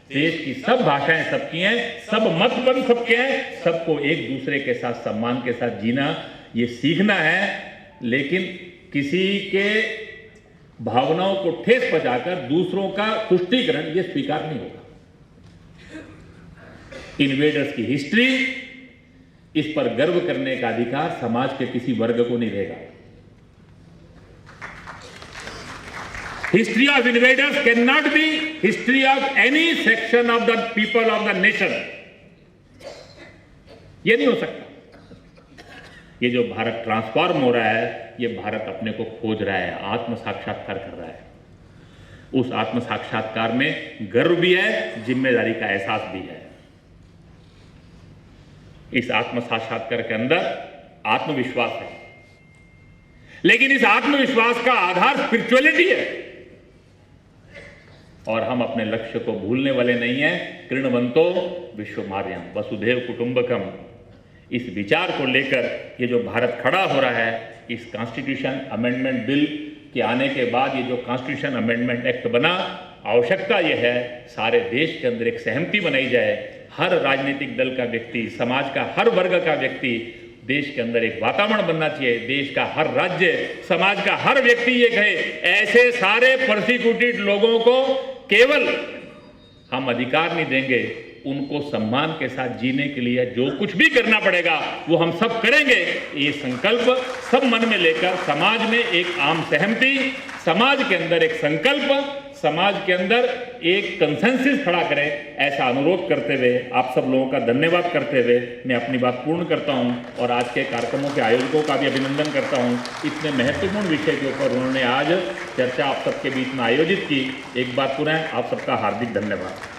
देश की सब भाषाएं सबकी हैं, सब मत पंथ सबके हैं, सबको एक दूसरे के साथ सम्मान के साथ जीना ये सीखना है। लेकिन किसी के भावनाओं को ठेस पहुंचाकर दूसरों का तुष्टीकरण ये स्वीकार नहीं होगा। इन्वेडर्स की हिस्ट्री, इस पर गर्व करने का अधिकार समाज के किसी वर्ग को नहीं रहेगा। History of invaders can not B history of any section of the people of the nation. यह नहीं हो सकता। ये जो भारत ट्रांसफॉर्म हो रहा है, ये भारत अपने को खोज रहा है, आत्म साक्षात्कार कर रहा है। उस आत्म साक्षात्कार में गर्व भी है, जिम्मेदारी का एहसास भी है। इस आत्म साक्षात्कार के अंदर आत्मविश्वास है, लेकिन इस आत्मविश्वास का आधार स्पिरिचुअलिटी है। और हम अपने लक्ष्य को भूलने वाले नहीं हैं। कृणवंतो विश्वमार्यम वसुधैव कुटुंबकम, इस विचार को लेकर ये जो भारत खड़ा हो रहा है, इस कॉन्स्टिट्यूशन अमेंडमेंट बिल के आने के बाद ये जो कॉन्स्टिट्यूशन अमेंडमेंट एक्ट बना, आवश्यकता यह है सारे देश के अंदर एक सहमति बनाई जाए। हर राजनीतिक दल का व्यक्ति, समाज का हर वर्ग का व्यक्ति, देश के अंदर एक वातावरण बनना चाहिए। देश का हर राज्य, समाज का हर व्यक्ति ये कहे ऐसे सारे परसिक्यूटेड लोगों को केवल हम अधिकार नहीं देंगे, उनको सम्मान के साथ जीने के लिए जो कुछ भी करना पड़ेगा वो हम सब करेंगे। ये संकल्प सब मन में लेकर समाज में एक आम सहमति, समाज के अंदर एक संकल्प, समाज के अंदर एक कंसेंसस खड़ा करें, ऐसा अनुरोध करते हुए आप सब लोगों का धन्यवाद करते हुए मैं अपनी बात पूर्ण करता हूं और आज के कार्यक्रमों के आयोजकों का भी अभिनंदन करता हूं। इतने महत्वपूर्ण विषय के ऊपर उन्होंने आज चर्चा आप सबके बीच में आयोजित की। एक बार पुनः आप सबका हार्दिक धन्यवाद।